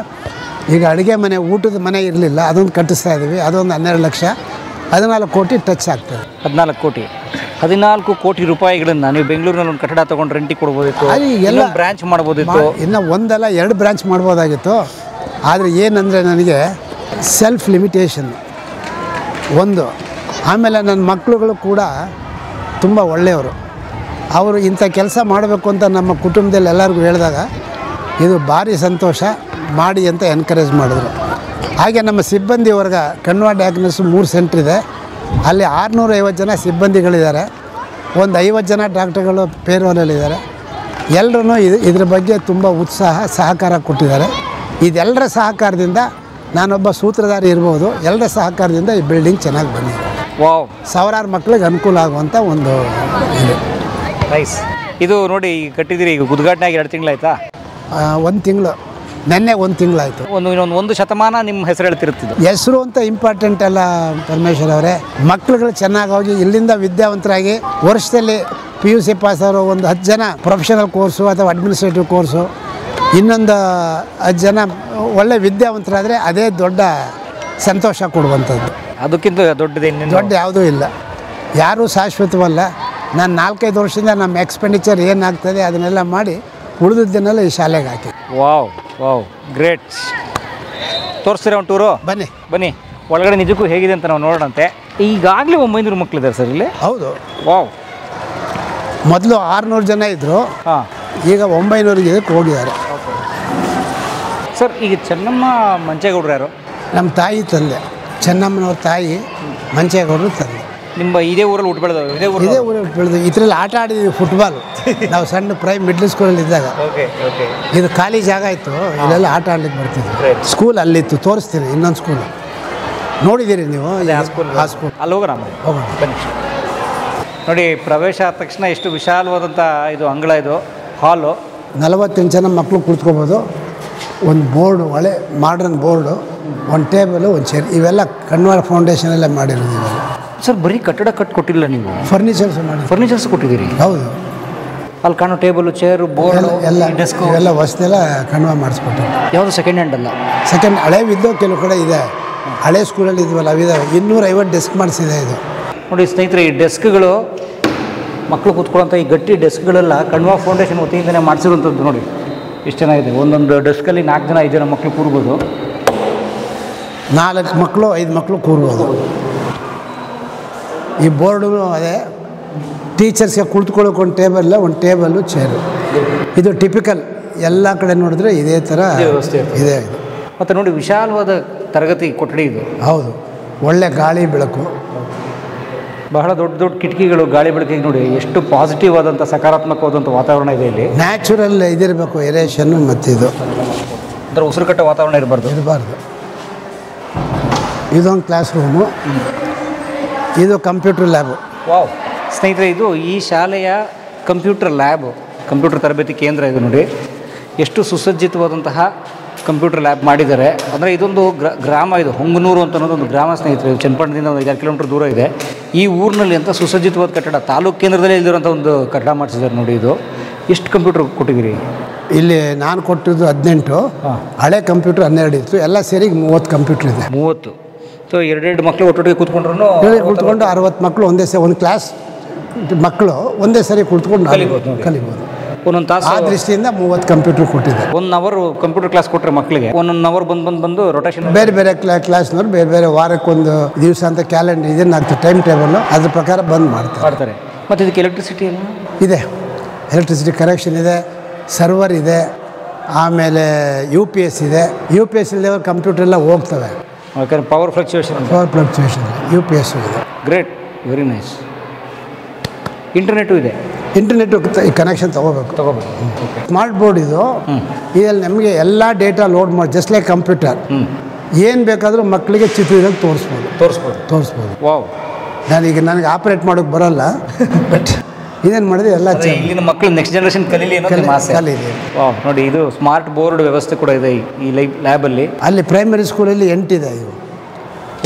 ಈಗ ಅಡುಗೆ ಮನೆ, ಊಟದ ಮನೆ ಇರಲಿಲ್ಲ, ಅದೊಂದು ಕಟ್ಟಿಸ್ತಾ ಇದ್ದೀವಿ, ಅದೊಂದು 12 ಲಕ್ಷ. 14 ಕೋಟಿ ಟಚ್ ಆಗ್ತದೆ. 14 ಕೋಟಿ ರೂಪಾಯಿಗಳನ್ನು ನೀವು ಬೆಂಗಳೂರಿನಲ್ಲಿ ಒಂದು ಕಟ್ಟಡ ತೊಗೊಂಡು ರೆಂಟಿಗೆ ಕೊಡ್ಬೋದಿತ್ತು, ಎಲ್ಲ ಬ್ರಾಂಚ್ ಮಾಡ್ಬೋದಿತ್ತು. ಇನ್ನು ಒಂದಲ್ಲ 2 ಬ್ರಾಂಚ್ ಮಾಡ್ಬೋದಾಗಿತ್ತು. ಆದರೆ ಏನಂದರೆ ನನಗೆ ಸೆಲ್ಫ್ ಲಿಮಿಟೇಷನ್ ಒಂದು. ಆಮೇಲೆ ನನ್ನ ಮಕ್ಕಳುಗಳು ಕೂಡ ತುಂಬ ಒಳ್ಳೆಯವರು. ಅವರು ಇಂಥ ಕೆಲಸ ಮಾಡಬೇಕು ಅಂತ ನಮ್ಮ ಕುಟುಂಬದಲ್ಲಿ ಎಲ್ಲರಿಗೂ ಹೇಳಿದಾಗ ಇದು ಭಾರಿ ಸಂತೋಷ, ಮಾಡಿ ಅಂತ ಎನ್ಕರೇಜ್ ಮಾಡಿದ್ರು. ಹಾಗೆ ನಮ್ಮ ಸಿಬ್ಬಂದಿ ವರ್ಗ ಕಣ್ವ ಡಯಾಗ್ನೋಸ್ 3 ಸೆಂಟ್ರ್ ಇದೆ. ಅಲ್ಲಿ 650 ಜನ ಸಿಬ್ಬಂದಿಗಳಿದ್ದಾರೆ. ಒಂದು 50 ಜನ ಡಾಕ್ಟರ್ಗಳು ಪೇರೋಲಲ್ಲಿದ್ದಾರೆ. ಎಲ್ಲರೂ ಇದ್ರ ಬಗ್ಗೆ ತುಂಬ ಉತ್ಸಾಹ, ಸಹಕಾರ ಕೊಟ್ಟಿದ್ದಾರೆ. ಇದೆಲ್ಲರ ಸಹಕಾರದಿಂದ, ನಾನೊಬ್ಬ ಸೂತ್ರಧಾರಿ ಇರ್ಬೋದು, ಎಲ್ಲರ ಸಹಕಾರದಿಂದ ಈ ಬಿಲ್ಡಿಂಗ್ ಚೆನ್ನಾಗಿ ಬಂದಿದೆ. ಸಾವಿರಾರು ಮಕ್ಕಳಿಗೆ ಅನುಕೂಲ ಆಗುವಂಥ ಒಂದು ಇದು. ನೈಸ್. ಇದು ನೋಡಿ, ಈಗ ಕಟ್ಟಿದ್ದೀರಿ, ಈಗ ಉದ್ಘಾಟನೆಯಾಗಿ 2 ತಿಂಗಳಾಯ್ತಾ? 1 ತಿಂಗಳು, ನೆನ್ನೆ 1 ತಿಂಗಳಾಯಿತು. ಒಂದು ಶತಮಾನ ನಿಮ್ಮ ಹೆಸರು ಹೇಳ್ತಿರ್ತಿದ್ದು. ಹೆಸರು ಅಂತ ಇಂಪಾರ್ಟೆಂಟ್ ಅಲ್ಲ ಪರಮೇಶ್ವರ್ ಅವರೇ. ಮಕ್ಕಳುಗಳು ಚೆನ್ನಾಗಿ ಹೋಗಿ ಇಲ್ಲಿಂದ ವಿದ್ಯಾವಂತರಾಗಿ ವರ್ಷದಲ್ಲಿ PUC ಪಾಸ್ ಅವರು ಒಂದು 10 ಜನ ಪ್ರೊಫೆಷನಲ್ ಕೋರ್ಸು ಅಥವಾ ಅಡ್ಮಿನಿಸ್ಟ್ರೇಟಿವ್ ಕೋರ್ಸು, ಇನ್ನೊಂದು 10 ಜನ ಒಳ್ಳೆ ವಿದ್ಯಾವಂತರಾದರೆ ಅದೇ ದೊಡ್ಡ ಸಂತೋಷ ಕೊಡುವಂಥದ್ದು. ಅದಕ್ಕಿಂತ ದೊಡ್ಡ ಯಾವುದೂ ಇಲ್ಲ. ಯಾರೂ ಶಾಶ್ವತವಲ್ಲ. ನಾನು 4-5 ವರ್ಷದಿಂದ ನಮ್ಮ ಎಕ್ಸ್ಪೆಂಡಿಚರ್ ಏನಾಗ್ತದೆ ಅದನ್ನೆಲ್ಲ ಮಾಡಿ ಉಳಿದಿದ್ದನ್ನೆಲ್ಲ ಈ ಶಾಲೆಗೆ ಹಾಕಿ. Wow great. ತೋರಿಸ್ತೀರಾ ಒಂದು ಟೂರು? ಬನ್ನಿ ಒಳಗಡೆ ನಿಜಕ್ಕೂ ಹೇಗಿದೆ ಅಂತ ನಾವು ನೋಡೋಣಂತೆ. ಈಗಾಗಲೇ 900 ಮಕ್ಕಳಿದ್ದಾರೆ ಸರ್ ಇಲ್ಲಿ? ಹೌದು. ವಾವ್. ಮೊದಲು 600 ಜನ ಇದ್ದರು, ಈಗ 900 ಇದಕ್ಕೆ ಹೋಗಿದ್ದಾರೆ. ಸರ್, ಈಗ ಚೆನ್ನಮ್ಮ ಮಂಚೇಗೌಡರು ಯಾರು? ನಮ್ಮ ತಾಯಿ ತಂದೆ, ಚೆನ್ನಮ್ಮನವ್ರ ತಾಯಿ ಮಂಚೇಗೌಡರು ತಂದೆ. ನಿಮ್ಮ ಇದೇ ಊರಲ್ಲಿ ಹುಟ್ಟು ಬೆಳೆದ? ಇದೇ ಊರಲ್ಲಿ ಹುಟ್ಟು ಬೆಳೆದು. ಇದರಲ್ಲಿ ಆಟ ಆಡಿದ್ದೀವಿ ಫುಟ್ಬಾಲ್. ನಾವು ಸಣ್ಣ ಮಿಡ್ಲ್ ಸ್ಕೂಲಲ್ಲಿ ಇದ್ದಾಗ. ಇದು ಖಾಲಿ ಜಾಗ ಇತ್ತು, ಇಲ್ಲೆಲ್ಲ ಆಟ ಆಡ್ಲಿಕ್ಕೆ ಬರ್ತಿದ್ವಿ. ಸ್ಕೂಲ್ ಅಲ್ಲಿತ್ತು, ತೋರಿಸ್ತೀನಿ ಇನ್ನೊಂದು ಸ್ಕೂಲ್. ನೋಡಿದ್ದೀರಿ ನೀವು? ಆ ಸ್ಕೂಲ್. ಅಲ್ಲಿ ಹೋಗೋಣ. ಬನ್ನಿ. ನೋಡಿ ಪ್ರವೇಶ ಆದ ತಕ್ಷಣ ಎಷ್ಟು ವಿಶಾಲವಾದಂಥ ಇದು ಅಂಗಳ, ಇದು ಹಾಲು. 48 ಜನ ಮಕ್ಕಳು ಕುಳಿತುಕೋಬೋದು. ಒಂದು ಬೋರ್ಡು, ಒಳ್ಳೆ ಮಾಡ್ರನ್ ಬೋರ್ಡು, ಒಂದು ಟೇಬಲು, ಒಂದು ಚೇರ್, ಇವೆಲ್ಲ ಕಣ್ವಾಳ ಫೌಂಡೇಶನಲ್ಲೇ ಮಾಡಿರೋದು ಇವೆಲ್ಲ. ಸರ್ ಬರೀ ಕಟ್ಟಡ ಕೊಟ್ಟಿಲ್ಲ ನೀವು, ಫರ್ನಿಚರ್ಸ್ ಮಾಡಿ ಫರ್ನಿಚರ್ಸ್ ಕೊಟ್ಟಿದ್ದೀರಿ. ಹೌದು, ಅಲ್ಲಿ ಕಾಣೋ ಟೇಬಲು, ಚೇರು, ಬೋರ್ಡ್ ಎಲ್ಲ ಡೆಸ್ಕ್ ಇವೆಲ್ಲ ವಸ್ತುನೆಲ್ಲ ಕಣ್ವಾ ಮಾಡಿಸ್ಕೊಟ್ಟು. ಯಾವುದು ಸೆಕೆಂಡ್ ಹ್ಯಾಂಡ್ ಅಲ್ಲ, ಸೆಕೆಂಡ್ ಹಳೇವಿದ್ದು ಕೆಲವು ಕಡೆ ಇದೆ. ಹಳೆ ಸ್ಕೂಲಲ್ಲಿ ಇದ್ವಲ್ಲ ಅವಿದಾವೆ. 250 ಡೆಸ್ಕ್ ಮಾಡಿಸಿದೆ ಇದು. ನೋಡಿ ಸ್ನೇಹಿತರೆ, ಈ ಡೆಸ್ಕ್ಗಳು ಮಕ್ಕಳು ಕೂತ್ಕೊಳ್ಳೋಂಥ ಈ ಗಟ್ಟಿ ಡೆಸ್ಕ್ಗಳೆಲ್ಲ ಕಣ್ವಾ ಫೌಂಡೇಶನ್ ವತಿಯಿಂದನೇ ಮಾಡಿಸಿರುವಂಥದ್ದು. ನೋಡಿ ಎಷ್ಟು ಚೆನ್ನಾಗಿದೆ. ಒಂದೊಂದು ಡೆಸ್ಕಲ್ಲಿ 4 ಜನ 5 ಜನ ಮಕ್ಕಳು ಕೂರ್ಬೋದು. 4 ಮಕ್ಕಳು 5 ಮಕ್ಕಳು ಕೂರ್ಬೋದು. ಈ ಬೋರ್ಡು ಅದೇ ಟೀಚರ್ಸ್ಗೆ ಕುಳಿತುಕೊಳ್ಳೋಕೆ ಒಂದು ಟೇಬಲ್, ಒಂದು ಟೇಬಲ್ಲು, ಚೇರು. ಇದು ಟಿಪಿಕಲ್ ಎಲ್ಲ ಕಡೆ ನೋಡಿದ್ರೆ ಇದೇ ಥರ ವ್ಯವಸ್ಥೆ ಇದೆ. ಮತ್ತು ನೋಡಿ ವಿಶಾಲವಾದ ತರಗತಿ ಕೊಠಡಿ ಇದು. ಹೌದು, ಒಳ್ಳೆ ಗಾಳಿ ಬೆಳಕು, ಬಹಳ ದೊಡ್ಡ ದೊಡ್ಡ ಕಿಟಕಿಗಳು, ಗಾಳಿ ಬೆಳಕಿಗೆ ನೋಡಿ ಎಷ್ಟು ಪಾಸಿಟಿವ್ ಆದಂಥ ಸಕಾರಾತ್ಮಕವಾದಂಥ ವಾತಾವರಣ ಇದೆ ಇಲ್ಲಿ. ನ್ಯಾಚುರಲ್ ಇದಿರಬೇಕು, ಏರೇಷನ್ನು ಮತ್ತು ಇದು ಅದರ ಉಸಿರುಕಟ್ಟ ವಾತಾವರಣ ಇರಬಾರ್ದು. ಇದೊಂದು ಕ್ಲಾಸ್ ರೂಮು, ಇದು ಕಂಪ್ಯೂಟರ್ ಲ್ಯಾಬು. ವಾವ್ ಸ್ನೇಹಿತರೆ, ಇದು ಈ ಶಾಲೆಯ ಕಂಪ್ಯೂಟರ್ ಲ್ಯಾಬ್, ಕಂಪ್ಯೂಟರ್ ತರಬೇತಿ ಕೇಂದ್ರ. ಇದು ನೋಡಿ ಎಷ್ಟು ಸುಸಜ್ಜಿತವಾದಂತಹ ಕಂಪ್ಯೂಟರ್ ಲ್ಯಾಬ್ ಮಾಡಿದ್ದಾರೆ. ಅಂದರೆ ಇದೊಂದು ಗ್ರಾಮ, ಇದು ಹೊಂಗನೂರು ಅಂತ ಅನ್ನೋದೊಂದು ಗ್ರಾಮ ಸ್ನೇಹಿತರೆ. ಇದು ಚನ್ನಪಟ್ಟಣದಿಂದ ಒಂದು 5 ಕಿಲೋಮೀಟರ್ ದೂರ ಇದೆ. ಈ ಊರಿನಲ್ಲಿ ಅಂತ ಸುಸಜ್ಜಿತವಾದ ಕಟ್ಟಡ, ತಾಲೂಕು ಕೇಂದ್ರದಲ್ಲೇ ಇಲ್ಲಿರುವಂಥ ಒಂದು ಕಟ್ಟಡ ಮಾಡಿಸಿದ್ದಾರೆ. ನೋಡಿ ಇದು ಎಷ್ಟು ಕಂಪ್ಯೂಟರ್ ಕೊಟ್ಟಿದ್ದೀರಿ ಇಲ್ಲಿ? ನಾನು ಕೊಟ್ಟಿದ್ದು 18, ಹಳೆ ಕಂಪ್ಯೂಟರ್ 12 ಇತ್ತು. ಎಲ್ಲ ಸೇರಿ 30 ಕಂಪ್ಯೂಟರ್ ಇದೆ. 30. ಸೊ 2 ಮಕ್ಕಳು ಒಟ್ಟೊಟ್ಟಿಗೆ ಕೂತ್ಕೊಂಡ್ರು ಕುಳಿತುಕೊಂಡು 60 ಮಕ್ಕಳು ಒಂದೇ ಒಂದು ಕ್ಲಾಸ್ ಮಕ್ಕಳು ಒಂದೇ ಸರಿ ಕುಳಿತುಕೊಂಡು ಕಲಿಬೋದು. ಒಂದೊಂದು ತಾಸು ಆ ದೃಷ್ಟಿಯಿಂದ 30 ಕಂಪ್ಯೂಟರ್ ಕೊಟ್ಟಿದೆ. 1 ಅವರ್ ಕಂಪ್ಯೂಟರ್ ಕ್ಲಾಸ್ ಕೊಟ್ಟರೆ ಮಕ್ಕಳಿಗೆ 1 ಅವರ್ ಬಂದು ರೊಟೇಷನ್. ಬೇರೆ ಬೇರೆ ಕ್ಲಾಸ್ನವ್ರು ಬೇರೆ ಬೇರೆ ವಾರಕ್ಕೊಂದು ದಿವಸ ಅಂತ ಕ್ಯಾಲೆಂಡರ್ ಇದನ್ನಾಗ್ತದೆ, ಟೈಮ್ ಟೇಬಲ್, ಅದ್ರ ಪ್ರಕಾರ ಬಂದ್ ಮಾಡ್ತಾರೆ. ಮತ್ತು ಇದಕ್ಕೆ ಎಲೆಕ್ಟ್ರಿಸಿಟಿ ಇದೆ, ಎಲೆಕ್ಟ್ರಿಸಿಟಿ ಕನೆಕ್ಷನ್ ಇದೆ, ಸರ್ವರ್ ಇದೆ, ಆಮೇಲೆ UPS ಇದೆ. UPS ಇಲ್ಲದೆ ಕಂಪ್ಯೂಟರ್ ಎಲ್ಲ ಹೋಗ್ತವೆ. ಪವರ್ ಫ್ಲಕ್ಚುಯೇಷನ್ UPS ಇದೆ. Great, very nice. ಇಂಟರ್ನೆಟ್ಟು ಇದೆ. ಇಂಟರ್ನೆಟ್ ಕನೆಕ್ಷನ್ ತಗೋಬೇಕು. ಸ್ಮಾರ್ಟ್ ಬೋರ್ಡ್ ಇದು. ಇದರಲ್ಲಿ ನಮಗೆ ಎಲ್ಲ ಡೇಟಾ ಲೋಡ್ ಮಾಡಿ, ಜಸ್ಟ್ ಲೈಕ್ ಕಂಪ್ಯೂಟರ್, ಏನು ಬೇಕಾದರೂ ಮಕ್ಕಳಿಗೆ ಚಿತ್ರದಲ್ಲಿ ತೋರಿಸ್ಬೋದು. ವಾವ್, ನನಗೆ ಆಪರೇಟ್ ಮಾಡೋಕ್ಕೆ ಬರೋಲ್ಲ, ಬಟ್ ಇದೇನು ಮಾಡಿದೆ ಎಲ್ಲ ಇಲ್ಲಿನ ಮಕ್ಕಳು ನೆಕ್ಸ್ಟ್ ಜನರೇಷನ್ ಕಲೀಲಿ ಕಲೀಲಿ. ವಾವ್, ನೋಡಿ ಇದು ಸ್ಮಾರ್ಟ್ ಬೋರ್ಡ್ ವ್ಯವಸ್ಥೆ ಕೂಡ ಇದೆ ಈ ಲ್ಯಾಬಲ್ಲಿ. ಅಲ್ಲಿ ಪ್ರೈಮರಿ ಸ್ಕೂಲಲ್ಲಿ 8 ಇದೆ. ಇವು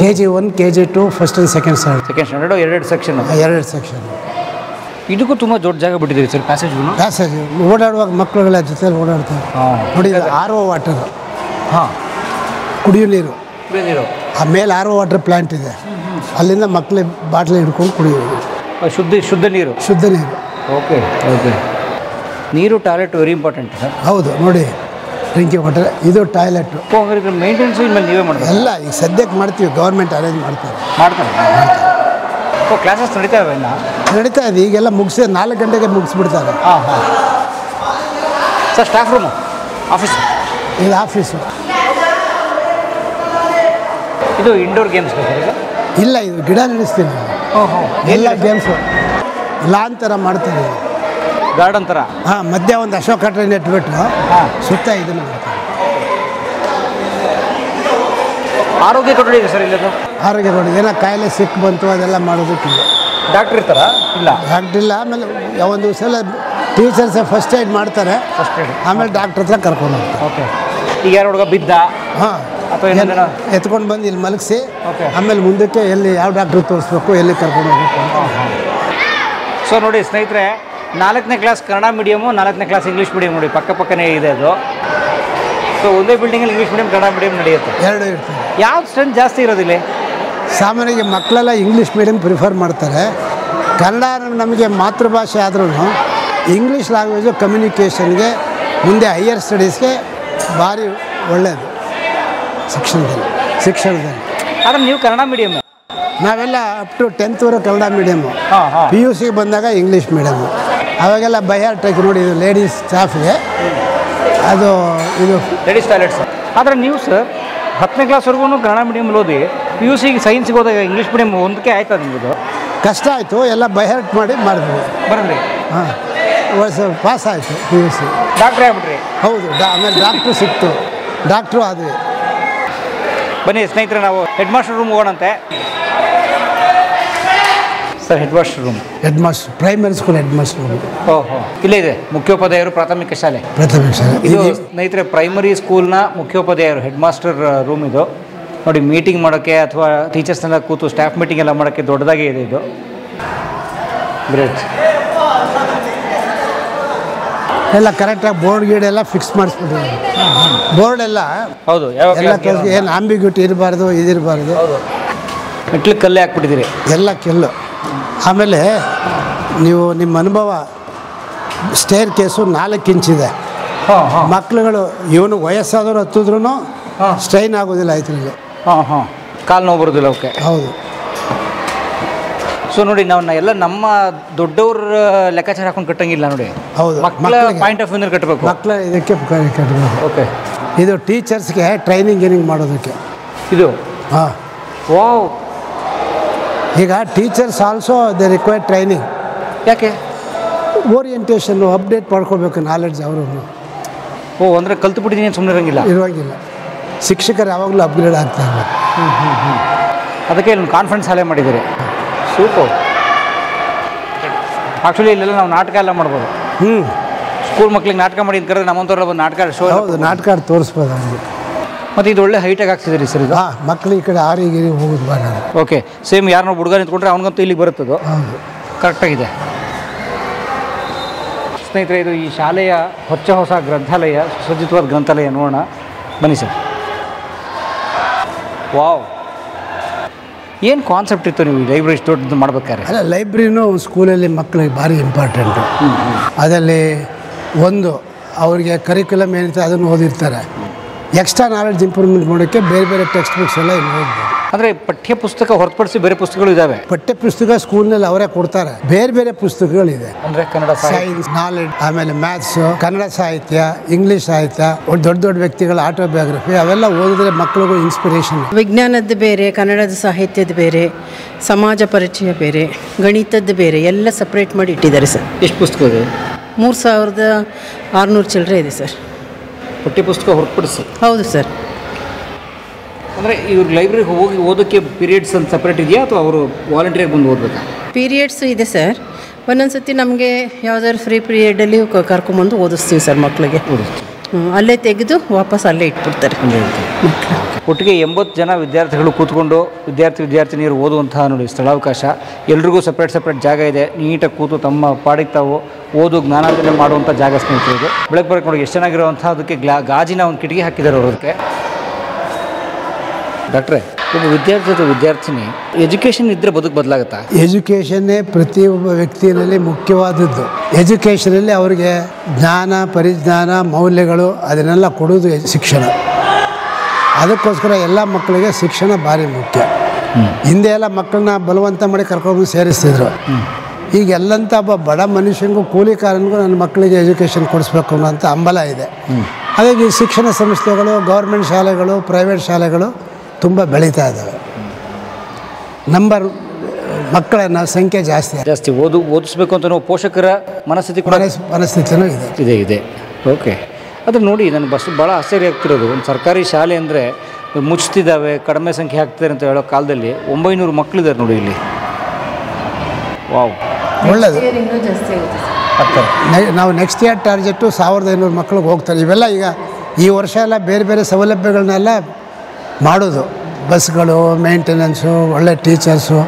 KG1, KG2, first and second standard, 2 section. ಇದಕ್ಕೂ ತುಂಬ ದೊಡ್ಡ ಜಾಗ ಬಿಟ್ಟಿದ್ದೀವಿ ಸರ್. ಪ್ಯಾಸೇಜ್ ಓಡಾಡುವಾಗ ಮಕ್ಕಳುಗಳ ಜೊತೆ ಓಡಾಡ್ತಾರೆ. ನೋಡಿ, RO ವಾಟರ್, ಕುಡಿಯೋ ನೀರು. ಆಮೇಲೆ RO ವಾಟರ್ ಪ್ಲಾಂಟ್ ಇದೆ. ಅಲ್ಲಿಂದ ಮಕ್ಕಳಿಗೆ ಬಾಟ್ಲಿ ಹಿಡ್ಕೊಂಡು ಕುಡಿಯೋದು. ಶುದ್ಧ ನೀರು. ಓಕೆ. ನೀರು, ಟಾಯ್ಲೆಟ್ ವೆರಿ ಇಂಪಾರ್ಟೆಂಟ್ ಸರ್. ಹೌದು, ನೋಡಿ ಡ್ರಿಂಕಿಂಗ್ ವಾಟರ್, ಇದು ಟಾಯ್ಲೆಟ್. ಮೇಂಟೆನೆನ್ಸ್ ಇನ್ಮೇಲೆ ನೀವೇ ಮಾಡ್ತೀವಿ? ಎಲ್ಲ ಈಗ ಸದ್ಯಕ್ಕೆ ಮಾಡ್ತೀವಿ, ಗೌರ್ಮೆಂಟ್ ಅರೇಂಜ್ ಮಾಡ್ತಾರೆ. ಕ್ಲಾಸಸ್ ನಡೀತಾ ಇದೆ. ಈಗೆಲ್ಲ ಮುಗಿಸಿ 4 ಗಂಟೆಗೆ ಮುಗಿಸ್ಬಿಡ್ತಾರೆ. Sir staff room, office? ಇದು ಆಫೀಸು. ಇದು ಇಂಡೋರ್ ಗೇಮ್ಸ್ ಇಲ್ಲ, ಇದು ಗಿಡ ನಡೆಸ್ತೀವಿ. ಎಲ್ಲ ಗೇಮ್ಸು ಲಾನ್ ಥರ ಮಾಡ್ತಾರೆ, ಗಾರ್ಡನ್ ಥರ. ಮಧ್ಯ ಒಂದು ಅಶೋಕ ಟ್ರೈನ್ ಇಟ್ಬಿಟ್ಟು ಸುತ್ತ ಇದನ್ನು ಮಾಡ್ತಾರೆ. ಆರೋಗ್ಯ ಕೊಠಡಿ ಇದೆ ಸರ್ ಇಲ್ಲಿ? ಆರೋಗ್ಯ ಕೊಠಡಿ, ಏನೋ ಕಾಯಿಲೆ ಸಿಕ್ ಬಂತು ಅದೆಲ್ಲ ಮಾಡೋದಕ್ಕಿಲ್ಲ. ಡಾಕ್ಟ್ರ್ ಇರ್ತಾರಾ? ಇಲ್ಲ, ಡಾಕ್ಟ್ರ್ ಇಲ್ಲ. ಆಮೇಲೆ ಒಂದು ಸಲ ಟೀಚರ್ಸೇ ಫಸ್ಟ್ ಏಡ್ ಮಾಡ್ತಾರೆ, ಆಮೇಲೆ ಡಾಕ್ಟ್ರ್ ಹತ್ರ ಕರ್ಕೊಂಡು ಹೋಗ್ತಾರೆ. ಓಕೆ. ಈಗ ಯಾರು ಹುಡುಗ ಬಿದ್ದ ಎತ್ಕೊಂಡು ಬಂದು ಇಲ್ಲಿ ಮಲಗಿಸಿ, ಆಮೇಲೆ ಮುಂದಕ್ಕೆ ಎಲ್ಲಿ ಯಾವ ಡಾಕ್ಟ್ರ್ ತೋರಿಸ್ಬೇಕು, ಎಲ್ಲಿ ಕರ್ಕೊಂಡು ಹೋಗ್ಬೇಕು ಅಂತ. ಸೊ ನೋಡಿ ಸ್ನೇಹಿತರೆ, 4ನೇ ಕ್ಲಾಸ್ ಕನ್ನಡ ಮೀಡಿಯಮು, 4ನೇ ಕ್ಲಾಸ್ ಇಂಗ್ಲೀಷ್ ಮೀಡಿಯಂ ನೋಡಿ ಪಕ್ಕನೇ ಇದೆ ಅದು. ಸೊ ಒಂದೇ ಬಿಲ್ಡಿಂಗಲ್ಲಿ ಇಂಗ್ಲೀಷ್ ಮೀಡಿಯಂ, ಕನ್ನಡ ಮೀಡಿಯಂ ನಡೆಯುತ್ತೆ. 2 ಇರ್ತದೆ. ಯಾವ್ದು ಸ್ಟ್ರೆಂತ್ ಜಾಸ್ತಿ ಇರೋದಿಲ್ಲ? ಸಾಮಾನ್ಯವಾಗಿ ಮಕ್ಕಳೆಲ್ಲ ಇಂಗ್ಲೀಷ್ ಮೀಡಿಯಂ ಪ್ರಿಫರ್ ಮಾಡ್ತಾರೆ. ಕನ್ನಡ ನಮಗೆ ಮಾತೃಭಾಷೆ ಆದ್ರೂ ಇಂಗ್ಲೀಷ್ ಲ್ಯಾಂಗ್ವೇಜು ಕಮ್ಯುನಿಕೇಷನ್ಗೆ, ಮುಂದೆ ಹೈಯರ್ ಸ್ಟಡೀಸ್ಗೆ ಭಾರಿ ಒಳ್ಳೆಯದು. ಶಿಕ್ಷಣದಲ್ಲಿ ಆದರೆ ನೀವು ಕನ್ನಡ ಮೀಡಿಯಮ್? ನಾವೆಲ್ಲ up to 10th Kannada medium. PUC ಬಂದಾಗ ಇಂಗ್ಲೀಷ್ ಮೀಡಿಯಮ್ಮು. ಅವಾಗೆಲ್ಲ ಬೈಹಾರ್ ಟೈಕ್ ನೋಡಿ, ಇದು ಲೇಡೀಸ್ ಸ್ಟಾಫ್ಗೆ, ಅದು ಇದು ಲೇಡೀಸ್ ಟಾಯ್ಲೆಟ್ಸ್. ಆದರೆ ನೀವು ಸರ್ 10ನೇ ಕ್ಲಾಸ್ವರೆಗೂ ಕನ್ನಡ ಮೀಡಿಯಮ್ ಓದಿ PUCಗೆ ಸೈನ್ಸ್ಗೆ ಹೋದಾಗ ಇಂಗ್ಲೀಷ್ ಮೀಡಿಯಮ್ ಒಂದಕ್ಕೆ ಆಯ್ತಾ ನಿಮ್ಮದು? ಕಷ್ಟ ಆಯಿತು, ಎಲ್ಲ ಬೈಹಾರ್ಟ್ ಮಾಡಿದ್ವಿ. ಬರಲಿ, ಪಾಸ್ ಆಯಿತು PUC. ಡಾಕ್ಟ್ರೇ ಆಗ್ಬಿಟ್ರಿ? ಹೌದು. ಆಮೇಲೆ ಡಾಕ್ಟ್ರು ಸಿಕ್ತು, ಡಾಕ್ಟ್ರು ಆದ್ವಿ. ಬನ್ನಿ ಸ್ನೇಹಿತರೆ, ನಾವು ಹೆಡ್ ಮಾಸ್ಟರ್ ರೂಮ್ ಹೋಗೋಣಂತೆ. Sir head master room. Head master, primary school head master room. ಓಹೋ, ಇಲ್ಲೇ ಇದೆ ಮುಖ್ಯೋಪಾಧ್ಯಾಯರು ಪ್ರಾಥಮಿಕ ಶಾಲೆ. ಪ್ರಾಥಮಿಕ ಶಾಲೆ ಇದು ಸ್ನೇಹಿತರೆ ಪ್ರೈಮರಿ ಸ್ಕೂಲ್ನ ಮುಖ್ಯೋಪಾಧ್ಯಾಯರು ಹೆಡ್ ಮಾಸ್ಟರ್ ರೂಮ್ ಇದು. ನೋಡಿ, ಮೀಟಿಂಗ್ ಮಾಡೋಕ್ಕೆ ಅಥವಾ ಟೀಚರ್ಸ್ನೆಲ್ಲ ಕೂತು ಸ್ಟಾಫ್ ಮೀಟಿಂಗ್ ಎಲ್ಲ ಮಾಡೋಕ್ಕೆ ದೊಡ್ಡದಾಗಿ ಇದೆ ಇದು. ಗ್ರೇಟ್. ಎಲ್ಲ ಕರೆಕ್ಟಾಗಿ ಬೋರ್ಡ್ ಗೀಡ್ ಎಲ್ಲ ಫಿಕ್ಸ್ ಮಾಡಿಸ್ಬಿಟ್ಟಿದ್ದಾರೆ. ಬೋರ್ಡ್ ಎಲ್ಲ ಹೌದು, ಎಲ್ಲ ಏನು ಆಂಬಿಗ್ಯೂಟಿ ಇರಬಾರ್ದು, ಇದಿರಬಾರ್ದು. ಮೆಟ್ಲಿಗೆ ಕಲ್ಲೇ ಹಾಕ್ಬಿಟ್ಟಿದ್ದೀರಿ ಎಲ್ಲ ಕೆಲ್ಲು. ಆಮೇಲೆ ನೀವು ನಿಮ್ಮ ಅನುಭವ, ಸ್ಟೇರ್ ಕೇಸು 4 ಇಂಚಿದೆ. ಮಕ್ಳುಗಳು ಇವನು ವಯಸ್ಸಾದವರು ಹತ್ತಿದ್ರೂ ಸ್ಟ್ರೈನ್ ಆಗೋದಿಲ್ಲ ಇದರಲ್ಲಿ. ಕಾಲು ನೋವು ಬರೋದಿಲ್ಲ. ಓಕೆ, ಹೌದು. ಸೊ ನೋಡಿ, ನಾವು ಎಲ್ಲ ನಮ್ಮ ದೊಡ್ಡವ್ರ ಲೆಕ್ಕಾಚಾರ ಹಾಕೊಂಡು ಕಟ್ಟಂಗಿಲ್ಲ ನೋಡಿ. ಹೌದು, ಮಕ್ಕಳ ಪಾಯಿಂಟ್ ಆಫ್ ವ್ಯೂನಲ್ಲಿ ಕಟ್ಟಬೇಕು. ಮಕ್ಕಳ ಇದಕ್ಕೆ ಕಟ್ಟಬೇಕು. ಓಕೆ, ಇದು ಟೀಚರ್ಸ್ಗೆ ಟ್ರೈನಿಂಗ್ ಮಾಡೋದಕ್ಕೆ ಇದು. ಹಾಂ, ವಾವ್. ಈಗ teachers also they require training. ಯಾಕೆ? ಓರಿಯೆಂಟೇಷನ್ನು ಅಪ್ಡೇಟ್ ಮಾಡ್ಕೋಬೇಕು, ನಾಲೆಡ್ಜ್ ಅವರು. ಅಂದರೆ ಕಲ್ತು ಬಿಟ್ಟಿದ್ದೀನಿ ಸುಮ್ಮನೆ ಇರೋಂಗಿಲ್ಲ. ಇರುವಾಗಿಲ್ಲ. ಶಿಕ್ಷಕರು ಯಾವಾಗಲೂ ಅಪ್ಗ್ರೇಡ್ ಆಗ್ತಾ ಇರಬೇಕು. ಅದಕ್ಕೆ ಇಲ್ಲಿ ಕಾನ್ಫರೆನ್ಸ್ ಶಾಲೆ ಮಾಡಿದ್ದೀರಿ. ಸೂಪರ್. ಆ್ಯಕ್ಚುಲಿ ಇಲ್ಲೆಲ್ಲ ನಾವು ನಾಟಕ ಎಲ್ಲ ಮಾಡ್ಬೋದು. ಸ್ಕೂಲ್ ಮಕ್ಳಿಗೆ ನಾಟಕ ಮಾಡಿ ಅಂತ ಕರೆದ್ರೆ ನಮ್ಮಂಥವ್ರ ಒಂದು ನಾಟಕ ಶೋ. ಹೌದು, ನಾಟಕ ತೋರಿಸ್ಬೋದು ಅವ್ರಿಗೆ. ಮತ್ತು ಇದು ಒಳ್ಳೆ ಹೈಟಾಗಿ ಹಾಕ್ಸಿದ್ರಿ ಸರ್ ಇದು. ಮಕ್ಳು ಈ ಕಡೆ ಆರಿಗಿರಿ ಹೋಗೋದು ಬೇಡ. ಓಕೆ, ಸೇಮ್ ಯಾರನ್ನೋ ಹುಡುಗ ನಿಂತ್ಕೊಂಡ್ರೆ ಅವ್ನಿಗಂತೂ ಇಲ್ಲಿಗೆ ಬರುತ್ತದು. ಹೌದು, ಕರೆಕ್ಟಾಗಿದೆ. ಸ್ನೇಹಿತರೆ, ಇದು ಈ ಶಾಲೆಯ ಹೊಸ ಗ್ರಂಥಾಲಯ, ಸುಸಜ್ಜಿತವಾದ ಗ್ರಂಥಾಲಯ. ನೋಡೋಣ ಬನ್ನಿ ಸರ್. ವಾವ್, ಏನು ಕಾನ್ಸೆಪ್ಟ್ ಇತ್ತು ನೀವು ಲೈಬ್ರರಿ ದೊಡ್ಡದು ಮಾಡ್ಬೇಕಾದ್ರೆ? ಅಲ್ಲ, ಲೈಬ್ರರಿನೂ ಸ್ಕೂಲಲ್ಲಿ ಮಕ್ಕಳಿಗೆ ಭಾರಿ ಇಂಪಾರ್ಟೆಂಟು. ಅದರಲ್ಲಿ ಒಂದು ಅವರಿಗೆ ಕರಿಕ್ಯುಲಮ್ ಏನಿರುತ್ತೆ ಅದನ್ನು ಓದಿರ್ತಾರೆ. ಎಕ್ಸ್ಟ್ರಾ ನಾಲೆಡ್ಜ್ ಇಂಪ್ರೂವ್ಮೆಂಟ್ ಮಾಡೋಕ್ಕೆ ಬೇರೆ ಬೇರೆ ಟೆಕ್ಸ್ಟ್ ಬುಕ್ಸ್ ಎಲ್ಲ ಇಲ್ಲಿ ಓದ್ಬೋದು. ಅಂದರೆ ಪಠ್ಯ ಪುಸ್ತಕ ಹೊರತುಪಡಿಸಿ ಬೇರೆ ಪುಸ್ತಕಗಳು ಇದ್ದಾವೆ. ಪಠ್ಯ ಪುಸ್ತಕ ಸ್ಕೂಲ್ನಲ್ಲಿ ಅವರೇ ಕೊಡ್ತಾರೆ. ಬೇರೆ ಬೇರೆ ಪುಸ್ತಕಗಳಿದೆ. ಅಂದರೆ ಕನ್ನಡ ಸೈನ್ಸ್, ನಾಲೆಡ್ಜ್, ಆಮೇಲೆ ಮ್ಯಾಥ್ಸ್, ಕನ್ನಡ ಸಾಹಿತ್ಯ, ಇಂಗ್ಲೀಷ್ ಸಾಹಿತ್ಯ, ದೊಡ್ಡ ದೊಡ್ಡ ವ್ಯಕ್ತಿಗಳ ಆಟೋಬಯೋಗ್ರಫಿ ಅವೆಲ್ಲ ಓದಿದ್ರೆ ಮಕ್ಕಳಿಗೂ ಇನ್ಸ್ಪಿರೇಷನ್. ವಿಜ್ಞಾನದ್ದು ಬೇರೆ, ಕನ್ನಡದ ಸಾಹಿತ್ಯದ ಬೇರೆ, ಸಮಾಜ ಪರಿಚಯ ಬೇರೆ, ಗಣಿತದ್ದು ಬೇರೆ, ಎಲ್ಲ ಸಪ್ರೇಟ್ ಮಾಡಿ ಇಟ್ಟಿದ್ದಾರೆ ಸರ್. ಎಷ್ಟು ಪುಸ್ತಕ ಇದೆ? 3600 ಚಿಲ್ಲರೆ ಇದೆ ಸರ್. ಪಠ್ಯ ಪುಸ್ತಕ ಹೊರತುಪಡಿಸಿ? ಹೌದು ಸರ್. ಅಂದರೆ ಇವ್ರು ಲೈಬ್ರರಿಗೆ ಹೋಗಿ ಓದೋಕ್ಕೆ ಪೀರಿಯಡ್ಸ್ ಅಂತ ಸಪ್ರೇಟ್ ಇದೆಯಾ ಅಥವಾ ಅವರು ವಾಲಂಟಿಯರ್ ಬಂದು ಓದಬೇಕಾ? ಪೀರಿಯಡ್ಸು ಇದೆ ಸರ್. ಒಂದೊಂದು ಸತಿ ನಮಗೆ ಯಾವುದಾದ್ರು ಫ್ರೀ ಪೀರಿಯಡಲ್ಲಿ ಕರ್ಕೊಂಬಂದು ಓದಿಸ್ತೀವಿ ಸರ್ ಮಕ್ಕಳಿಗೆ. ಅಲ್ಲೇ ತೆಗೆದು ವಾಪಸ್ ಅಲ್ಲೇ ಇಟ್ಬಿಡ್ತಾರೆ. ಒಟ್ಟಿಗೆ 80 ಜನ ವಿದ್ಯಾರ್ಥಿಗಳು ಕೂತ್ಕೊಂಡು ವಿದ್ಯಾರ್ಥಿನಿಯರು ಓದುವಂತಹ ನೋಡಿ ಸ್ಥಳಾವಕಾಶ. ಎಲ್ರಿಗೂ ಸಪ್ರೇಟ್ ಜಾಗ ಇದೆ. ನೀಟಾಗಿ ಕೂತು ತಮ್ಮ ಪಾಡಿಗೆ ತಾವು ಓದು ಜ್ಞಾನಾರ್ಜನೆ ಮಾಡುವಂಥ ಜಾಗ ಸ್ನೇಹಿತರು. ಬೆಳಗ್ಗೆ ಬರೋಕ್ಕೆ ನೋಡಿ ಎಷ್ಟು ಚೆನ್ನಾಗಿರುವಂಥ ಅದಕ್ಕೆ ಗಾಜಿನ ಒಂದು ಕಿಟಕಿ ಹಾಕಿದ್ದಾರೆ ಅವರದಕ್ಕೆ. ಡಾಕ್ಟ್ರೆ, ಒಬ್ಬ ವಿದ್ಯಾರ್ಥಿನಿ ಎಜುಕೇಷನ್ ಇದ್ದರೆ ಬದುಕು ಬದಲಾಗುತ್ತಾ? ಎಜುಕೇಷನ್ನೇ ಪ್ರತಿಯೊಬ್ಬ ವ್ಯಕ್ತಿಯಲ್ಲಿ ಮುಖ್ಯವಾದದ್ದು. ಎಜುಕೇಷನಲ್ಲಿ ಅವರಿಗೆ ಜ್ಞಾನ, ಪರಿಜ್ಞಾನ, ಮೌಲ್ಯಗಳು ಅದನ್ನೆಲ್ಲ ಕೊಡೋದು ಶಿಕ್ಷಣ. ಅದಕ್ಕೋಸ್ಕರ ಎಲ್ಲ ಮಕ್ಕಳಿಗೆ ಶಿಕ್ಷಣ ಭಾರಿ ಮುಖ್ಯ. ಹಿಂದೆ ಎಲ್ಲ ಮಕ್ಕಳನ್ನ ಬಲವಂತ ಮಾಡಿ ಕರ್ಕೊಂಡು ಸೇರಿಸ್ತಿದ್ರು. ಈಗ ಎಲ್ಲಂಥ ಒಬ್ಬ ಬಡ ಮನುಷ್ಯನಿಗೂ ಕೂಲಿಕಾರನಿಗೂ ನನ್ನ ಮಕ್ಕಳಿಗೆ ಎಜುಕೇಷನ್ ಕೊಡಿಸ್ಬೇಕು ಅನ್ನೋಂಥ ಹಂಬಲ ಇದೆ. ಹಾಗಾಗಿ ಶಿಕ್ಷಣ ಸಂಸ್ಥೆಗಳು, ಗೌರ್ಮೆಂಟ್ ಶಾಲೆಗಳು, ಪ್ರೈವೇಟ್ ಶಾಲೆಗಳು ತುಂಬ ಬೆಳೀತಾ ಇದ್ದಾವೆ. ಮಕ್ಕಳ ಸಂಖ್ಯೆ ಜಾಸ್ತಿ ಓದಿಸ್ಬೇಕು ಅಂತ ಪೋಷಕರ ಮನಸ್ಥಿತಿನೂ ಇದೆ. ಓಕೆ, ಅದು ನೋಡಿ ನನಗೆ ಭಾಳ ಆಶ್ಚರ್ಯ ಆಗ್ತಿರೋದು, ಒಂದು ಸರ್ಕಾರಿ ಶಾಲೆ ಅಂದರೆ ಮುಚ್ತಿದ್ದಾವೆ, ಕಡಿಮೆ ಸಂಖ್ಯೆ ಆಗ್ತಿದ್ದಾರೆ ಅಂತ ಹೇಳೋ ಕಾಲದಲ್ಲಿ 900 ಮಕ್ಕಳಿದ್ದಾರೆ ನೋಡಿ ಇಲ್ಲಿ. ವಾವ್, ಒಳ್ಳೆಯದು. ನಾವು ನೆಕ್ಸ್ಟ್ ಇಯರ್ ಟಾರ್ಗೆಟು 1500 ಮಕ್ಕಳಿಗೆ ಹೋಗ್ತಾರೆ. ಇವೆಲ್ಲ ಈಗ ಈ ವರ್ಷ ಎಲ್ಲ ಬೇರೆ ಬೇರೆ ಸೌಲಭ್ಯಗಳನ್ನೆಲ್ಲ ಮಾಡೋದು, ಬಸ್ಗಳು, ಮೇಂಟೆನೆನ್ಸು, ಒಳ್ಳೆ ಟೀಚರ್ಸು,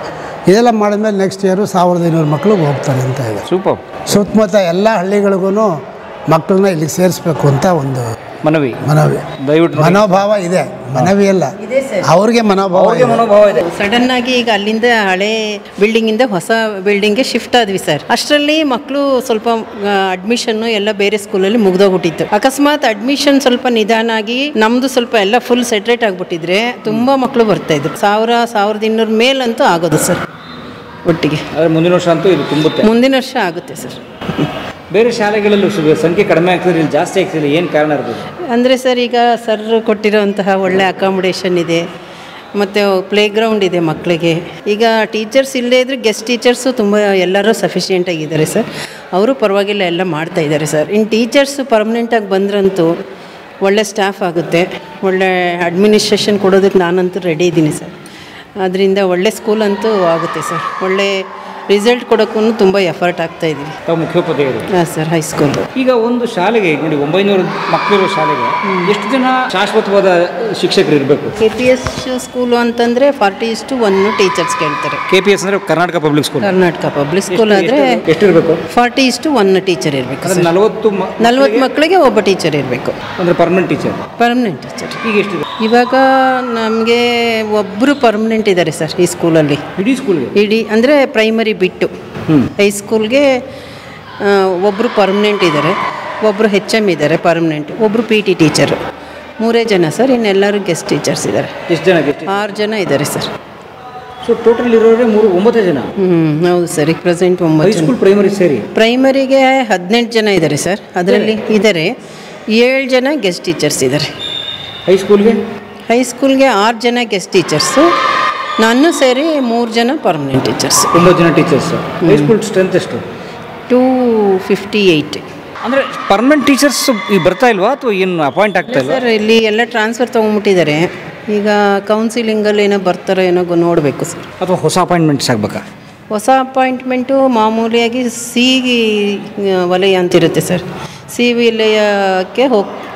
ಇದೆಲ್ಲ ಮಾಡಿದ್ಮೇಲೆ ನೆಕ್ಸ್ಟ್ ಇಯರು 1500 ಮಕ್ಕಳಿಗೆ ಹೋಗ್ತಾರೆ ಅಂತ ಇದೆ. ಸೂಪರ್. ಸುತ್ತಮುತ್ತ ಎಲ್ಲ ಹಳ್ಳಿಗಳಿಗೂ ಮಕ್ಕಳನ್ನ ಇಲ್ಲಿಗೆ ಸೇರಿಸ್ಬೇಕು ಅಂತ ಒಂದು ಮನವಿ ದಯವಿಟ್ಟು ಮನೋಭಾವ ಇದೆ. ಮನವಿ ಅಲ್ಲ, ಅವ್ರಿಗೆ ಮನೋಭಾವ ಇದೆ. ಸಡನ್ ಆಗಿ ಈಗ ಅಲ್ಲಿಂದ ಹಳೆ ಬಿಲ್ಡಿಂಗಿಂದ ಹೊಸ ಬಿಲ್ಡಿಂಗ್ಗೆ ಶಿಫ್ಟ್ ಆದ್ವಿ ಸರ್. ಅಷ್ಟರಲ್ಲಿ ಮಕ್ಕಳು ಸ್ವಲ್ಪ ಅಡ್ಮಿಷನ್ನು ಎಲ್ಲ ಬೇರೆ ಸ್ಕೂಲಲ್ಲಿ ಮುಗ್ದೋಗ್ಬಿಟ್ಟಿತ್ತು. ಅಕಸ್ಮಾತ್ ಅಡ್ಮಿಷನ್ ಸ್ವಲ್ಪ ನಿಧಾನ ಆಗಿ ನಮ್ದು ಸ್ವಲ್ಪ ಎಲ್ಲ ಫುಲ್ ಸೆಟ್ರೇಟ್ ಆಗಿಬಿಟ್ಟಿದ್ರೆ ತುಂಬ ಮಕ್ಕಳು ಬರ್ತಾ ಇದ್ರು. 1000-1200 ಮೇಲಂತೂ ಆಗೋದು ಸರ್ ಒಟ್ಟಿಗೆ. ಮುಂದಿನ ವರ್ಷ ಅಂತೂ ಇದು ತುಂಬುತ್ತೆ. ಮುಂದಿನ ವರ್ಷ ಆಗುತ್ತೆ ಸರ್. ಬೇರೆ ಶಾಲೆಗಳಲ್ಲೂ ಸಂಖ್ಯೆ ಕಡಿಮೆ ಆಗ್ತದೆ, ಇಲ್ಲಿ ಜಾಸ್ತಿ ಆಗ್ತದೆ, ಏನು ಕಾರಣ ಇರ್ಬೋದು? ಅಂದರೆ ಸರ್, ಈಗ ಸರ್ ಕೊಟ್ಟಿರೋಂತಹ ಒಳ್ಳೆ ಅಕಾಮಿಡೇಷನ್ ಇದೆ, ಮತ್ತು ಪ್ಲೇ ಗ್ರೌಂಡ್ ಇದೆ ಮಕ್ಕಳಿಗೆ. ಈಗ ಟೀಚರ್ಸ್ ಇಲ್ಲದೇ ಇದ್ದರೆ ಗೆಸ್ಟ್ ಟೀಚರ್ಸು ತುಂಬ ಎಲ್ಲರೂ ಸಫಿಷಿಯೆಂಟಾಗಿದ್ದಾರೆ ಸರ್. ಅವರು ಪರವಾಗಿಲ್ಲ ಎಲ್ಲ ಮಾಡ್ತಾಯಿದ್ದಾರೆ ಸರ್. ಇನ್ನು ಟೀಚರ್ಸು ಪರ್ಮನೆಂಟಾಗಿ ಬಂದ್ರಂತೂ ಒಳ್ಳೆ ಸ್ಟಾಫ್ ಆಗುತ್ತೆ, ಒಳ್ಳೆ ಅಡ್ಮಿನಿಸ್ಟ್ರೇಷನ್ ಕೊಡೋದಕ್ಕೆ ನಾನಂತೂ ರೆಡಿ ಇದ್ದೀನಿ ಸರ್. ಅದರಿಂದ ಒಳ್ಳೆ ಸ್ಕೂಲ್ ಅಂತೂ ಆಗುತ್ತೆ ಸರ್. ಒಳ್ಳೆ ರಿಸಲ್ಟ್ ಕೊಡೋಕ್ಕೂ ತುಂಬ ಎಫರ್ಟ್ ಆಗ್ತಾ ಇದ್ದೀವಿ. ತಾವು ಮುಖ್ಯೋಪಾಧ್ಯಾಯರು. ಹಾಂ ಸರ್, ಹೈಸ್ಕೂಲು. ಈಗ ಒಂದು ಶಾಲೆಗೆ ನೋಡಿ 900 ಮಕ್ಕಳಿರೋ ಶಾಲೆಗೆ ಎಷ್ಟು ಜನ ಶಾಶ್ವತವಾದ ಶಿಕ್ಷಕರು ಇರಬೇಕು? KPS ಸ್ಕೂಲು ಅಂತಂದರೆ 40:1 ಟೀಚರ್ಸ್ ಕೇಳ್ತಾರೆ. KPS ಅಂದರೆ Karnataka public school. Karnataka public school ಆದರೆ ಎಷ್ಟು ಇರಬೇಕು? 40:1 ಟೀಚರ್ ಇರಬೇಕು. 40 ಮಕ್ಕಳಿಗೆ ಒಬ್ಬ ಟೀಚರ್ ಇರಬೇಕು. ಅಂದರೆ ಪರ್ಮನೆಂಟ್ ಟೀಚರ್. ಪರ್ಮನೆಂಟ್ ಟೀಚರ್ ಈಗ ಎಷ್ಟಿದೆ? ಇವಾಗ ನಮಗೆ ಒಬ್ಬರು ಪರ್ಮನೆಂಟ್ ಇದ್ದಾರೆ ಸರ್ ಈ ಸ್ಕೂಲಲ್ಲಿ. ಇಡೀ ಸ್ಕೂಲ್ಗೆ? ಇಡೀ ಅಂದರೆ ಪ್ರೈಮರಿ ಬಿಟ್ಟು ಹೈಸ್ಕೂಲ್ಗೆ ಒಬ್ಬರು ಪರ್ಮನೆಂಟ್ ಇದ್ದಾರೆ, ಒಬ್ಬರು HM ಇದ್ದಾರೆ ಪರ್ಮನೆಂಟ್, ಒಬ್ಬರು PT ಟೀಚರು. 3 ಜನ ಸರ್, ಇನ್ನೆಲ್ಲರೂ ಗೆಸ್ಟ್ ಟೀಚರ್ಸ್ ಇದ್ದಾರೆ. ಎಷ್ಟು ಜನ? 6 ಜನ ಇದ್ದಾರೆ ಸರ್. ಸೊ ಟೋಟಲ್ ಇರೋರೆ 9 ಜನ. ಹೌದು ಸರ್, ಈಗ ಪ್ರೆಸೆಂಟ್ 9 ಜನ. ಹೈಸ್ಕೂಲ್ ಪ್ರೈಮರಿ ಸೇರಿ ಪ್ರೈಮರಿಗೆ 18 ಜನ ಇದ್ದಾರೆ ಸರ್. ಅದರಲ್ಲಿ ಇದ್ದಾರೆ 7 ಜನ ಗೆಸ್ಟ್ ಟೀಚರ್ಸ್ ಇದ್ದಾರೆ. ಹೈಸ್ಕೂಲ್ಗೆ 6 ಜನ ಗೆಸ್ಟ್ ಟೀಚರ್ಸು, ನಾನು ಸೇರಿ 3 ಜನ ಪರ್ಮನೆಂಟ್ ಟೀಚರ್ಸ್. 9 ಜನ ಟೀಚರ್ಸ್. ಹೈಸ್ಕೂಲ್ ಸ್ಟ್ರೆಂತ್ ಎಷ್ಟು? 258. ಅಂದರೆ ಪರ್ಮನೆಂಟ್ ಟೀಚರ್ಸ್ ಈಗ ಬರ್ತಾ ಇಲ್ವಾ ಅಥವಾ ಏನು ಅಪಾಯಿಂಟ್ ಆಗ್ತಾ ಇಲ್ಲ ಸರ್? ಇಲ್ಲಿ ಎಲ್ಲ ಟ್ರಾನ್ಸ್ಫರ್ ತೊಗೊಂಡ್ಬಿಟ್ಟಿದ್ದಾರೆ. ಈಗ ಕೌನ್ಸಿಲಿಂಗಲ್ಲಿ ಏನೋ ಬರ್ತಾರೋ ಏನೋ ನೋಡಬೇಕು ಸರ್. ಅಥವಾ ಹೊಸ ಅಪಾಯಿಂಟ್ಮೆಂಟ್ಸ್ ಆಗಬೇಕಾ? ಹೊಸ ಅಪಾಯಿಂಟ್ಮೆಂಟು ಮಾಮೂಲಿಯಾಗಿ ಸಿ ವಲಯ ಅಂತಿರುತ್ತೆ ಸರ್. ಸಿ ವಲಯಕ್ಕೆ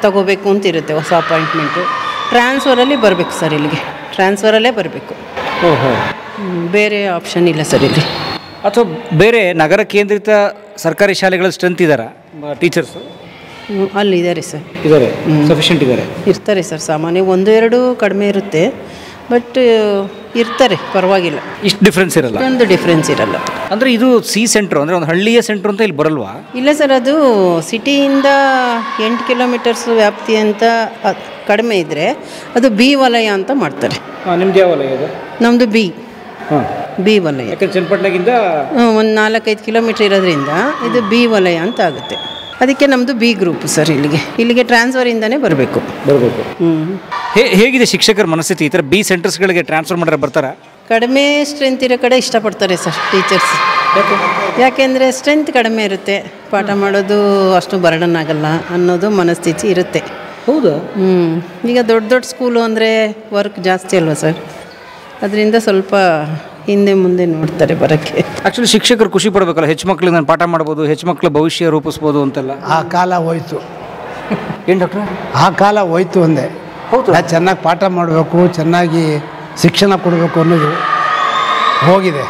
ತಗೋಬೇಕು ಅಂತಿರುತ್ತೆ ಹೊಸ ಅಪಾಯಿಂಟ್ಮೆಂಟು. ಟ್ರಾನ್ಸ್ಫರಲ್ಲಿ ಬರಬೇಕು ಸರ್, ಇಲ್ಲಿಗೆ ಟ್ರಾನ್ಸ್ಫರಲ್ಲೇ ಬರಬೇಕು. ಬೇರೆ ಆಪ್ಷನ್ ಇಲ್ಲ ಸರ್ ಇಲ್ಲಿ. ಅಥವಾ ಬೇರೆ ನಗರ ಕೇಂದ್ರಿತ ಸರ್ಕಾರಿ ಶಾಲೆಗಳ ಸ್ಟ್ರೆಂತ್ ಇದ್ದಾರಾ ಟೀಚರ್ಸು? ಅಲ್ಲಿದ್ದಾರೆ ಸರ್, ಇದ್ದಾರೆ, ಸಫಿಷಿಯೆಂಟ್ ಇದ್ದಾರೆ, ಇರ್ತಾರೆ ಸರ್. ಸಾಮಾನ್ಯ 1-2 ಕಡಿಮೆ ಇರುತ್ತೆ, ಬಟ್ ಇರ್ತಾರೆ, ಪರವಾಗಿಲ್ಲ. ಇಷ್ಟು ಡಿಫ್ರೆನ್ಸ್ ಇರಲ್ಲ? ಒಂದು ಡಿಫ್ರೆನ್ಸ್ ಇರಲ್ಲ. ಅಂದರೆ ಇದು ಸಿ ಸೆಂಟ್ರು, ಅಂದರೆ ಒಂದು ಹಳ್ಳಿಯ ಸೆಂಟ್ರು ಅಂತ ಇಲ್ಲಿ ಬರಲ್ವಾ? ಇಲ್ಲ ಸರ್, ಅದು ಸಿಟಿಯಿಂದ 8 ಕಿಲೋಮೀಟರ್ಸ್ ವ್ಯಾಪ್ತಿ ಅಂತ ಕಡಿಮೆ ಇದ್ದರೆ ಅದು B ವಲಯ ಅಂತ ಮಾಡ್ತಾರೆ. ನಿಮ್ದು ಯಾವ ವಲಯ ಇದು? ನಮ್ಮದು B ವಲಯ. ಯಾಕಂದ್ರೆ ಚನ್ನಪಟ್ಟಣಗಿಂತ ಒಂದು 4-5 ಕಿಲೋಮೀಟ್ರ್ ಇರೋದ್ರಿಂದ ಇದು B ವಲಯ ಅಂತ ಆಗುತ್ತೆ. ಅದಕ್ಕೆ ನಮ್ಮದು B ಗ್ರೂಪ್ ಸರ್. ಇಲ್ಲಿಗೆ ಟ್ರಾನ್ಸ್ಫರಿಂದನೇ ಬರಬೇಕು. ಹೇಗಿದೆ ಶಿಕ್ಷಕರ ಮನಸ್ಥಿತಿ? ಈ ಥರ B ಸೆಂಟರ್ಸ್ಗಳಿಗೆ ಟ್ರಾನ್ಸ್ಫರ್ ಮಾಡಿದ್ರೆ ಬರ್ತಾರಾ? ಕಡಿಮೆ ಸ್ಟ್ರೆಂತ್ ಇರೋ ಕಡೆ ಇಷ್ಟಪಡ್ತಾರೆ ಸರ್ ಟೀಚರ್ಸ್. ಯಾಕೆಂದರೆ ಸ್ಟ್ರೆಂತ್ ಕಡಿಮೆ ಇರುತ್ತೆ, ಪಾಠ ಮಾಡೋದು ಅಷ್ಟು ಬರ್ಡನ್ ಆಗಲ್ಲ ಅನ್ನೋದು ಮನಸ್ಥಿತಿ ಇರುತ್ತೆ. ಹೌದಾ? ಈಗ ದೊಡ್ಡ ಸ್ಕೂಲು ಅಂದರೆ ವರ್ಕ್ ಜಾಸ್ತಿ ಅಲ್ವಾ ಸರ್, ಅದರಿಂದ ಸ್ವಲ್ಪ ಹಿಂದೆ ಮುಂದೆ ನೋಡ್ತಾರೆ ಬರೋಕ್ಕೆ. ಆ್ಯಕ್ಚುಲಿ ಶಿಕ್ಷಕರು ಖುಷಿ ಪಡಬೇಕಲ್ಲ, ಹೆಚ್ಚು ಮಕ್ಕಳಿಗೆ ನಾನು ಪಾಠ ಮಾಡ್ಬೋದು, ಹೆಚ್ಚು ಮಕ್ಕಳ ಭವಿಷ್ಯ ರೂಪಿಸ್ಬೋದು ಅಂತೆಲ್ಲ. ಆ ಕಾಲ ಹೋಯ್ತು. ಏನು ಡಾಕ್ಟ್ರೆ? ಆ ಕಾಲ ಹೋಯ್ತು ಅಂದೆ. ಹೌದು, ಚೆನ್ನಾಗಿ ಪಾಠ ಮಾಡಬೇಕು, ಚೆನ್ನಾಗಿ ಶಿಕ್ಷಣ ಕೊಡಬೇಕು ಅನ್ನೋದು ಹೋಗಿದೆ.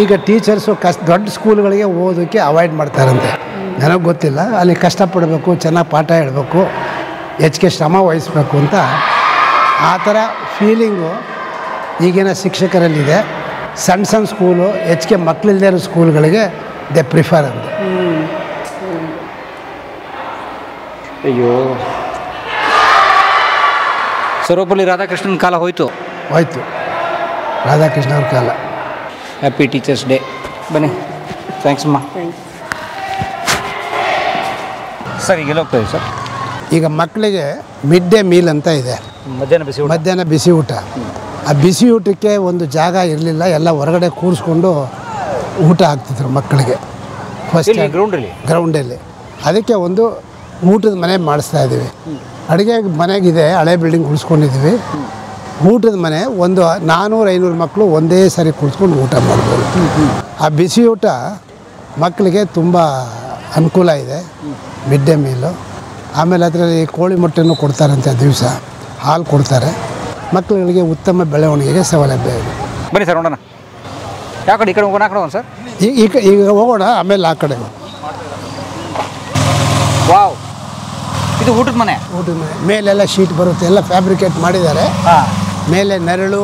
ಈಗ ಟೀಚರ್ಸು ದೊಡ್ಡ ಸ್ಕೂಲ್ಗಳಿಗೆ ಓದೋಕ್ಕೆ ಅವಾಯ್ಡ್ ಮಾಡ್ತಾರಂತೆ. ನನಗೆ ಗೊತ್ತಿಲ್ಲ. ಅಲ್ಲಿ ಕಷ್ಟಪಡಬೇಕು, ಚೆನ್ನಾಗಿ ಪಾಠ ಹೇಳಬೇಕು, ಹೆಚ್ಚಿಗೆ ಶ್ರಮ ವಹಿಸ್ಬೇಕು ಅಂತ ಆ ಥರ ಫೀಲಿಂಗು ಈಗಿನ ಶಿಕ್ಷಕರಲ್ಲಿದೆ. ಸಣ್ಣ ಸ್ಕೂಲು, ಹೆಚ್ಚಿಗೆ ಮಕ್ಕಳಿಲ್ಲದೆ ಇರೋ ಸ್ಕೂಲ್ಗಳಿಗೆ ದೆ ಪ್ರಿಫರ್ ಅಂತ. ಅಯ್ಯೋ, ಸರ್ವಪಲ್ಲಿ ರಾಧಾಕೃಷ್ಣನ ಕಾಲ ಹೋಯ್ತು. ರಾಧಾಕೃಷ್ಣ ಅವ್ರ ಕಾಲ. Happy teachers day. ಬನ್ನಿ. ಥ್ಯಾಂಕ್ಸ್ ಅಮ್ಮ. ಸರ್, ಈಗೆಲ್ಲ ಹೋಗ್ತಾಯಿದೆ ಸರ್. ಈಗ ಮಕ್ಕಳಿಗೆ ಮಿಡ್ ಡೇ ಮೀಲ್ ಅಂತ ಇದೆ, ಮಧ್ಯಾಹ್ನ ಬಿಸಿ ಊಟ. ಆ ಬಿಸಿ ಊಟಕ್ಕೆ ಒಂದು ಜಾಗ ಇರಲಿಲ್ಲ, ಎಲ್ಲ ಹೊರಗಡೆ ಕೂರಿಸ್ಕೊಂಡು ಊಟ ಹಾಕ್ತಿದ್ರು ಮಕ್ಕಳಿಗೆ ಫಸ್ಟ್ ಗ್ರೌಂಡಲ್ಲಿ. ಅದಕ್ಕೆ ಒಂದು ಊಟದ ಮನೆ ಮಾಡಿಸ್ತಾ ಇದ್ದೀವಿ. ಅಡುಗೆ ಮನೆಗಿದೆ, ಹಳೆ ಬಿಲ್ಡಿಂಗ್ ಉಳಿಸ್ಕೊಂಡಿದ್ದೀವಿ. ಊಟದ ಮನೆ ಒಂದು 400-500 ಮಕ್ಕಳು ಒಂದೇ ಸಾರಿ ಕೂರಿಸ್ಕೊಂಡು ಊಟ ಮಾಡ್ಬೋದು. ಆ ಬಿಸಿ ಊಟ ಮಕ್ಕಳಿಗೆ ತುಂಬ ಅನುಕೂಲ ಇದೆ, ಮಿಡ್ ಡೇ ಮೀಲು. ಆಮೇಲೆ ಅದರಲ್ಲಿ ಕೋಳಿ ಮೊಟ್ಟೆನೂ ಕೊಡ್ತಾರಂತೆ, ದಿವಸ ಹಾಲು ಕೊಡ್ತಾರೆ. ಮಕ್ಕಳುಗಳಿಗೆ ಉತ್ತಮ ಬೆಳವಣಿಗೆಗೆ ಸೌಲಭ್ಯ ಇದೆ. ಬನ್ನಿ ಸರ್, ನೋಡೋಣ. ಯಾವ ಕಡೆ? ಈ ಕಡೆ ಹೋಗೋಣ, ಆ ಕಡೆ ಹೋಗೋಣ ಸರ್. ಈಗ ಹೋಗೋಣ, ಆಮೇಲೆ ಆ ಕಡೆ. ವಾವ್, ಇದು ಊಟದ ಮನೆ. ಮೇಲೆಲ್ಲ ಶೀಟ್ ಬರುತ್ತೆ, ಎಲ್ಲ ಫ್ಯಾಬ್ರಿಕೇಟ್ ಮಾಡಿದ್ದಾರೆ. ಮೇಲೆ ನೆರಳು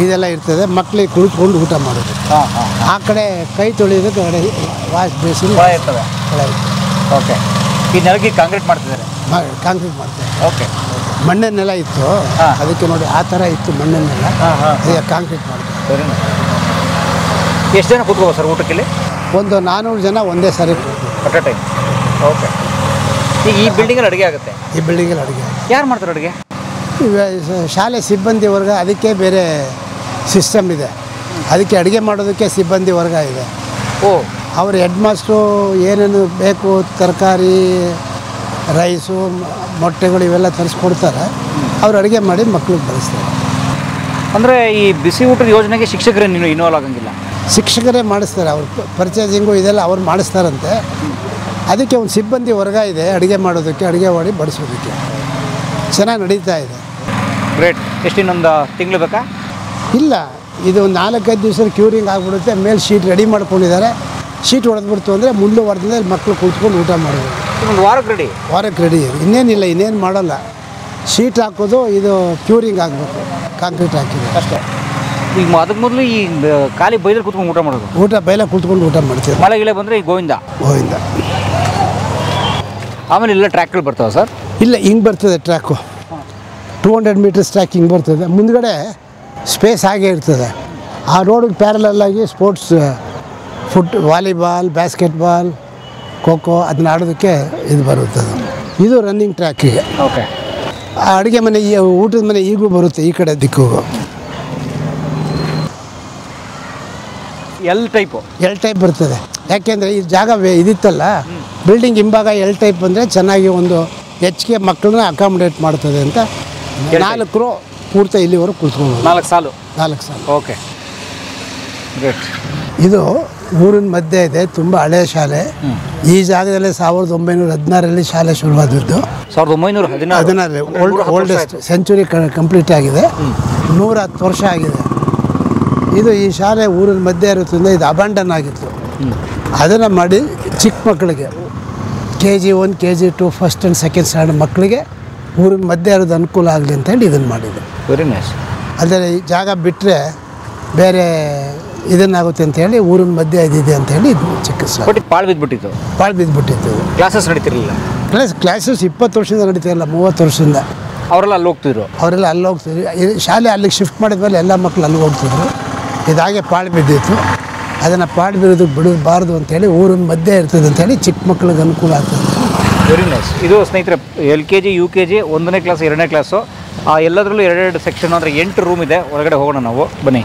ಇದೆಲ್ಲ ಇರ್ತದೆ, ಮಕ್ಕಳಿಗೆ ಕುಳಿತುಕೊಂಡು ಊಟ ಮಾಡೋದು. ಆ ಕಡೆ ಕೈ ತೊಳೆಯೋದಕ್ಕೆ ಕಡೆ ವಾಶ್ ಬೇಸಿನ್ ಇರ್ತದೆ. ಓಕೆ. ಈ ನೆಲಕ್ಕೆ ಕಾಂಕ್ರೀಟ್ ಮಾಡ್ತಿದ್ದಾರೆ. ಕಾಂಕ್ರೀಟ್ ಮಾಡ್ತಾರೆ. ಓಕೆ. ಮಣ್ಣಿನ ನೆಲ ಇತ್ತು, ಅದಕ್ಕೆ ನೋಡಿ ಆ ಥರ ಇತ್ತು ಮಣ್ಣಿನ ನೆಲ, ಈಗ ಕಾಂಕ್ರೀಟ್ ಮಾಡ್ತಾರೆ. ಎಷ್ಟು ಜನ ಕೂತ್ಕೋಬೋದು ಸರ್ ಊಟಕ್ಕೆ? ಒಂದು 400 ಜನ ಒಂದೇ ಸಾರಿ ಅಟ್ ಟೈಮ್. ಓಕೆ. ಈಗ ಈ ಬಿಲ್ಡಿಂಗಲ್ಲಿ ಅಡುಗೆ ಆಗುತ್ತೆ? ಈ ಬಿಲ್ಡಿಂಗಲ್ಲಿ ಅಡುಗೆ ಯಾರು ಮಾಡ್ತಾರೆ ಅಡುಗೆ? ಶಾಲೆ ಸಿಬ್ಬಂದಿ ವರ್ಗ, ಅದಕ್ಕೆ ಬೇರೆ ಸಿಸ್ಟಮ್ ಇದೆ. ಅದಕ್ಕೆ ಅಡುಗೆ ಮಾಡೋದಕ್ಕೆ ಸಿಬ್ಬಂದಿ ವರ್ಗ ಇದೆ. ಅವರು ಹೆಡ್ ಮಾಸ್ಟ್ರು ಏನೇನು ಬೇಕು, ತರಕಾರಿ, ರೈಸು, ಮೊಟ್ಟೆಗಳು ಇವೆಲ್ಲ ತರಿಸ್ಕೊಡ್ತಾರೆ. ಅವ್ರು ಅಡುಗೆ ಮಾಡಿ ಮಕ್ಳಿಗೆ ಬಳಸ್ತಾರೆ. ಅಂದರೆ ಈ ಬಿಸಿ ಊಟದ ಯೋಜನೆಗೆ ಶಿಕ್ಷಕರೇ ನೀನು ಇನ್ವಾಲ್ವ್ ಆಗಂಗಿಲ್ಲ? ಶಿಕ್ಷಕರೇ ಮಾಡಿಸ್ತಾರೆ, ಅವ್ರು ಪರ್ಚೇಸಿಂಗು ಇದೆಲ್ಲ ಅವ್ರು ಮಾಡಿಸ್ತಾರಂತೆ. ಅದಕ್ಕೆ ಒಂದು ಸಿಬ್ಬಂದಿ ವರ್ಗ ಇದೆ ಅಡುಗೆ ಮಾಡೋದಕ್ಕೆ, ಅಡುಗೆ ಮಾಡಿ ಬಡಿಸೋದಕ್ಕೆ. ಚೆನ್ನಾಗಿ ನಡೀತಾ ಇದೆ. ಗ್ರೇಟ್. ಎಷ್ಟು ಇನ್ನೊಂದು ತಿಂಗಳು ಬೇಕಾ? ಇಲ್ಲ, ಇದು 4-5 ದಿವಸ ಕ್ಯೂರಿಂಗ್ ಆಗಿಬಿಡುತ್ತೆ. ಮೇಲೆ ಶೀಟ್ ರೆಡಿ ಮಾಡ್ಕೊಂಡಿದ್ದಾರೆ. ಶೀಟ್ ಹೊಡೆದ್ಬಿಡ್ತು ಅಂದರೆ ಮುಂದುವರೆದಲ್ಲಿ ಮಕ್ಕಳು ಕೂತ್ಕೊಂಡು ಊಟ ಮಾಡೋದು. ಒಂದು ವಾರಕ್ಕೆ ರೆಡಿ? ವಾರಕ್ಕೆ ರೆಡಿ. ಇನ್ನೇನಿಲ್ಲ, ಇನ್ನೇನು ಮಾಡೋಲ್ಲ. ಶೀಟ್ ಹಾಕೋದು, ಇದು ಕ್ಯೂರಿಂಗ್ ಆಗಬೇಕು, ಕಾಂಕ್ರೀಟ್ ಹಾಕಿದೆ ಅಷ್ಟೇ. ಈಗ ಅದಕ್ಕೆ ಮೊದಲು ಈ ಖಾಲಿ ಬೈದಲ್ಲಿ ಕೂತ್ಕೊಂಡು ಊಟ ಮಾಡೋದು? ಊಟ ಬೈಲ ಕೂತ್ಕೊಂಡು ಊಟ ಮಾಡ್ತೀವಿ. ಮಳೆ ಗಿಳೆ ಬಂದರೆ ಈ ಗೋವಿಂದ. ಆಮೇಲೆ ಇಲ್ಲ ಟ್ರ್ಯಾಕ್ಗಳು ಬರ್ತಾವೆ ಸರ್? ಇಲ್ಲ, ಹಿಂಗೆ ಬರ್ತದೆ ಟ್ರ್ಯಾಕು. 200 ಮೀಟರ್ಸ್ ಟ್ರ್ಯಾಕ್ ಹಿಂಗೆ ಬರ್ತದೆ. ಮುಂದ್ಗಡೆ ಸ್ಪೇಸ್ ಹಾಗೆ ಇರ್ತದೆ. ಆ ರೋಡಿಗೆ ಪ್ಯಾರಲಾಗಿ ಸ್ಪೋರ್ಟ್ಸ್, ವಾಲಿಬಾಲ್, ಬಾಸ್ಕೆಟ್ಬಾಲ್, ಖೋಖೋ ಅದನ್ನ ಆಡೋದಕ್ಕೆ ಇದು ಬರುತ್ತದೆ. ಇದು ರನ್ನಿಂಗ್ ಟ್ರ್ಯಾಕಿಗೆ. ಓಕೆ. ಆ ಅಡುಗೆ ಮನೆ, ಊಟದ ಮನೆ ಈಗೂ ಬರುತ್ತೆ ಈ ಕಡೆ ದಿಕ್ಕಿಗೂ. ಎಲ್ ಟೈಪ್ ಬರ್ತದೆ. ಯಾಕೆಂದರೆ ಈ ಜಾಗ ಇದಿತ್ತಲ್ಲ, ಬಿಲ್ಡಿಂಗ್ ಹಿಂಭಾಗ ಎಲ್ ಟೈಪ್ ಅಂದರೆ ಚೆನ್ನಾಗಿ ಒಂದು ಹೆಚ್ಚಿಗೆ ಮಕ್ಕಳನ್ನ ಅಕಾಮಿಡೇಟ್ ಮಾಡ್ತದೆ ಅಂತ 4 ರೋ ಪೂರ್ತಿ ಇಲ್ಲಿವರೆಗೂ ಕೂತ್ಕೊಂಡು 4 ಸಾಲು. ಓಕೆ. ಗ್ರೇಟ್. ಇದು ಊರಿನ ಮಧ್ಯೆ ಇದೆ, ತುಂಬ ಹಳೆಯ ಶಾಲೆ. ಈ ಜಾಗದಲ್ಲಿ 1916ರಲ್ಲಿ ಶಾಲೆ ಶುರುವಾದದ್ದು. 1916 ಓಲ್ಡೆಸ್ಟ್ ಸೆಂಚುರಿ ಕಂಪ್ಲೀಟ್ ಆಗಿದೆ. 110 ವರ್ಷ ಆಗಿದೆ. ಇದು ಈ ಶಾಲೆ ಊರಿನ ಮಧ್ಯೆ ಇರುತ್ತಂದರೆ ಇದು ಅಬಾಂಡನ್ ಆಗಿತ್ತು. ಅದನ್ನು ಮಾಡಿ ಚಿಕ್ಕ ಮಕ್ಕಳಿಗೆ KG1, KG2 first and second standard ಮಕ್ಕಳಿಗೆ ಊರಿನ ಮಧ್ಯೆ ಇರೋದು ಅನುಕೂಲ ಆಗಲಿ ಅಂತೇಳಿ ಇದನ್ನು ಮಾಡಿದೆ. Very nice. ಅಂದರೆ ಈ ಜಾಗ ಬಿಟ್ಟರೆ ಬೇರೆ ಇದನ್ನಾಗುತ್ತೆ ಅಂತೇಳಿ ಊರಿನ ಮಧ್ಯೆ ಇದಿದೆ ಅಂತೇಳಿ ಇದು ಚಿಕ್ಕ ಬಟ್ ಪಾಳು ಬಿದ್ದುಬಿಟ್ಟಿತ್ತು. ಕ್ಲಾಸಸ್ ನಡೀತಿರಲಿಲ್ಲ? ಕ್ಲಾಸಸ್ 20 ವರ್ಷದಿಂದ ನಡೀತಿರಲಿಲ್ಲ, 30 ವರ್ಷದಿಂದ. ಅವರೆಲ್ಲ ಅಲ್ಲಿ ಹೋಗ್ತಿದ್ರು? ಅವರೆಲ್ಲ ಅಲ್ಲಿ ಹೋಗ್ತಿದ್ರು. ಶಾಲೆ ಅಲ್ಲಿಗೆ ಶಿಫ್ಟ್ ಮಾಡಿದ್ಮೇಲೆ ಎಲ್ಲ ಮಕ್ಕಳು ಅಲ್ಲಿಗೆ ಹೋಗ್ತಿದ್ರು. ಇದಾಗೆ ಪಾಳು ಬಿದ್ದಿತ್ತು. ಅದನ್ನು ಪಾಳು ಬಿಡೋದಕ್ಕೆ ಬಿಡಬಾರ್ದು ಅಂತೇಳಿ ಊರಿನ ಮಧ್ಯೆ ಇರ್ತದೆ ಅಂತೇಳಿ ಚಿಕ್ಕ ಮಕ್ಕಳಿಗೆ ಅನುಕೂಲ ಆಗ್ತದೆ. Very nice. ಇದು ಸ್ನೇಹಿತರೆ LKG, UKG, 1ನೇ ಕ್ಲಾಸ್, 2ನೇ ಕ್ಲಾಸು, ಎಲ್ಲದರಲ್ಲೂ 2 ಸೆಕ್ಷನ್ ಅಂದರೆ 8 ರೂಮ್ ಇದೆ. ಹೊರಗಡೆ ಹೋಗೋಣ ನಾವು, ಬನ್ನಿ.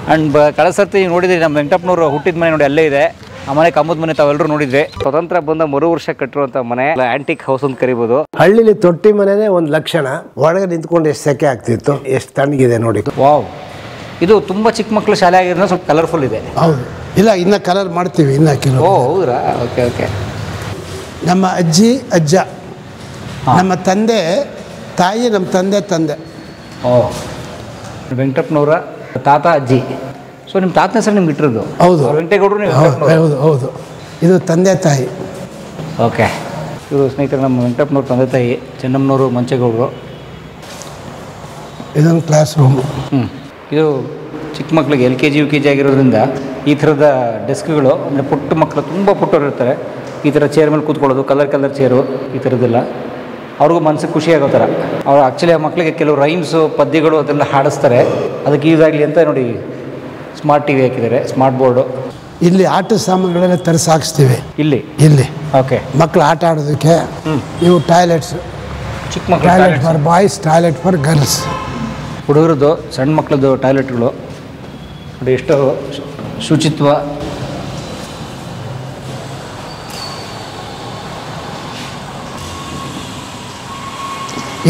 ಆ್ಯಂಡ್ ಕಳೆದ ಸರ್ತಿ ನೋಡಿದ್ರಿ ನಮ್ಮ ವೆಂಕಟಪ್ಪನವರು ಹುಟ್ಟಿದ ಮನೆ ನೋಡಿ ಅಲ್ಲೇ ಇದೆ. ಆ ಮನೆ ಕಂಬದ ಮನೆ ತಾವೆಲ್ಲರೂ ನೋಡಿದ್ರೆ ಸ್ವತಂತ್ರ ಬಂದ ಮರು ವರ್ಷ ಕಟ್ಟಿರುವಂಥ ಮನೆ, ಆಂಟಿಕ್ ಹೌಸ್ ಅಂತ ಕರಿಬೋದು. ಹಳ್ಳಿಲಿ ತೊಟ್ಟಿ ಮನೆನೇ ಒಂದು ಲಕ್ಷಣ. ಒಳಗೆ ನಿಂತ್ಕೊಂಡು ಎಷ್ಟು ಸೆಕೆ ಆಗ್ತಿತ್ತು, ಎಷ್ಟು ತಣ್ಣಗಿದೆ ನೋಡಿ. ವಾವ್. ಇದು ತುಂಬ ಚಿಕ್ಕ ಮಕ್ಕಳು ಶಾಲೆ ಆಗಿರೋದ್ರಿಂದ ಸ್ವಲ್ಪ ಕಲರ್ಫುಲ್ ಇದೆ. ಹೌದು. ಇಲ್ಲ, ಇನ್ನೂ ಕಲರ್ ಮಾಡ್ತೀವಿ, ಇನ್ನೂ ಕೆಲವು. ಓ ಹೌದಾ? Okay okay. ನಮ್ಮ ಅಜ್ಜಿ ಅಜ್ಜ, ನಮ್ಮ ತಂದೆ ತಾಯಿ, ನಮ್ಮ ತಂದೆ. ಓ, ವೆಂಕಟಪ್ಪನವರ ತಾತ ಅಜ್ಜಿ. ಸೊ ನಿಮ್ಮ ತಾತನ ಹೆಸರು ನಿಮ್ಗೆ ಇಟ್ಟಿರೋದು? ಹೌದು. ವೆಂಕಟೇಗೌಡರು? ಹೌದು. ಇದು ತಂದೆ ತಾಯಿ. ಓಕೆ. ಇವರು ಸ್ನೇಹಿತರು ನಮ್ಮ ವೆಂಕಟಪ್ಪನವ್ರ ತಂದೆ ತಾಯಿ ಚೆನ್ನಮ್ಮನವರು ಮಂಚೇಗೌಡರು. ಇದೊಂದು ಕ್ಲಾಸ್ ರೂಮು. ಇದು ಚಿಕ್ಕ ಮಕ್ಕಳಿಗೆ LKG, UKG ಆಗಿರೋದ್ರಿಂದ ಈ ಥರದ ಡೆಸ್ಕ್ಗಳು, ಅಂದರೆ ಪುಟ್ಟ ಮಕ್ಕಳು ತುಂಬ ಪುಟ್ಟವ್ರು ಇರ್ತಾರೆ, ಈ ಥರ ಚೇರ್ ಮೇಲೆ ಕೂತ್ಕೊಳ್ಳೋದು, ಕಲರ್ ಚೇರು, ಈ ಥರದ್ದೆಲ್ಲ ಅವ್ರಿಗೂ ಮನಸ್ಸಿಗೆ ಖುಷಿ ಆಗೋ ಥರ. ಅವ್ರು ಆ್ಯಕ್ಚುಲಿ ಆ ಮಕ್ಕಳಿಗೆ ಕೆಲವು ರೈಮ್ಸು, ಪದ್ಯಗಳು ಅದೆಲ್ಲ ಹಾಡಿಸ್ತಾರೆ. ಅದಕ್ಕೆ ಯೂಸ್ ಆಗಲಿ ಅಂತ ನೋಡಿ ಸ್ಮಾರ್ಟ್ TV ಹಾಕಿದ್ದಾರೆ, ಸ್ಮಾರ್ಟ್ ಬೋರ್ಡು. ಇಲ್ಲಿ ಆಟದ ಸಾಮಾನುಗಳೆಲ್ಲ ತರಿಸಿ ಹಾಕಿಸ್ತೀವಿ ಇಲ್ಲಿ. ಓಕೆ. ಮಕ್ಕಳು ಆಟ ಆಡೋದಕ್ಕೆ ಇವು ಟಾಯ್ಲೆಟ್ಸ್, ಚಿಕ್ಕ ಮಕ್ಕಳು toilet for boys, toilet for girls. ಹುಡುಗರದ್ದು, ಸಣ್ಣ ಮಕ್ಕಳದ್ದು ಟಾಯ್ಲೆಟ್ಗಳು ನೋಡಿ, ಎಷ್ಟು ಶುಚಿತ್ವ.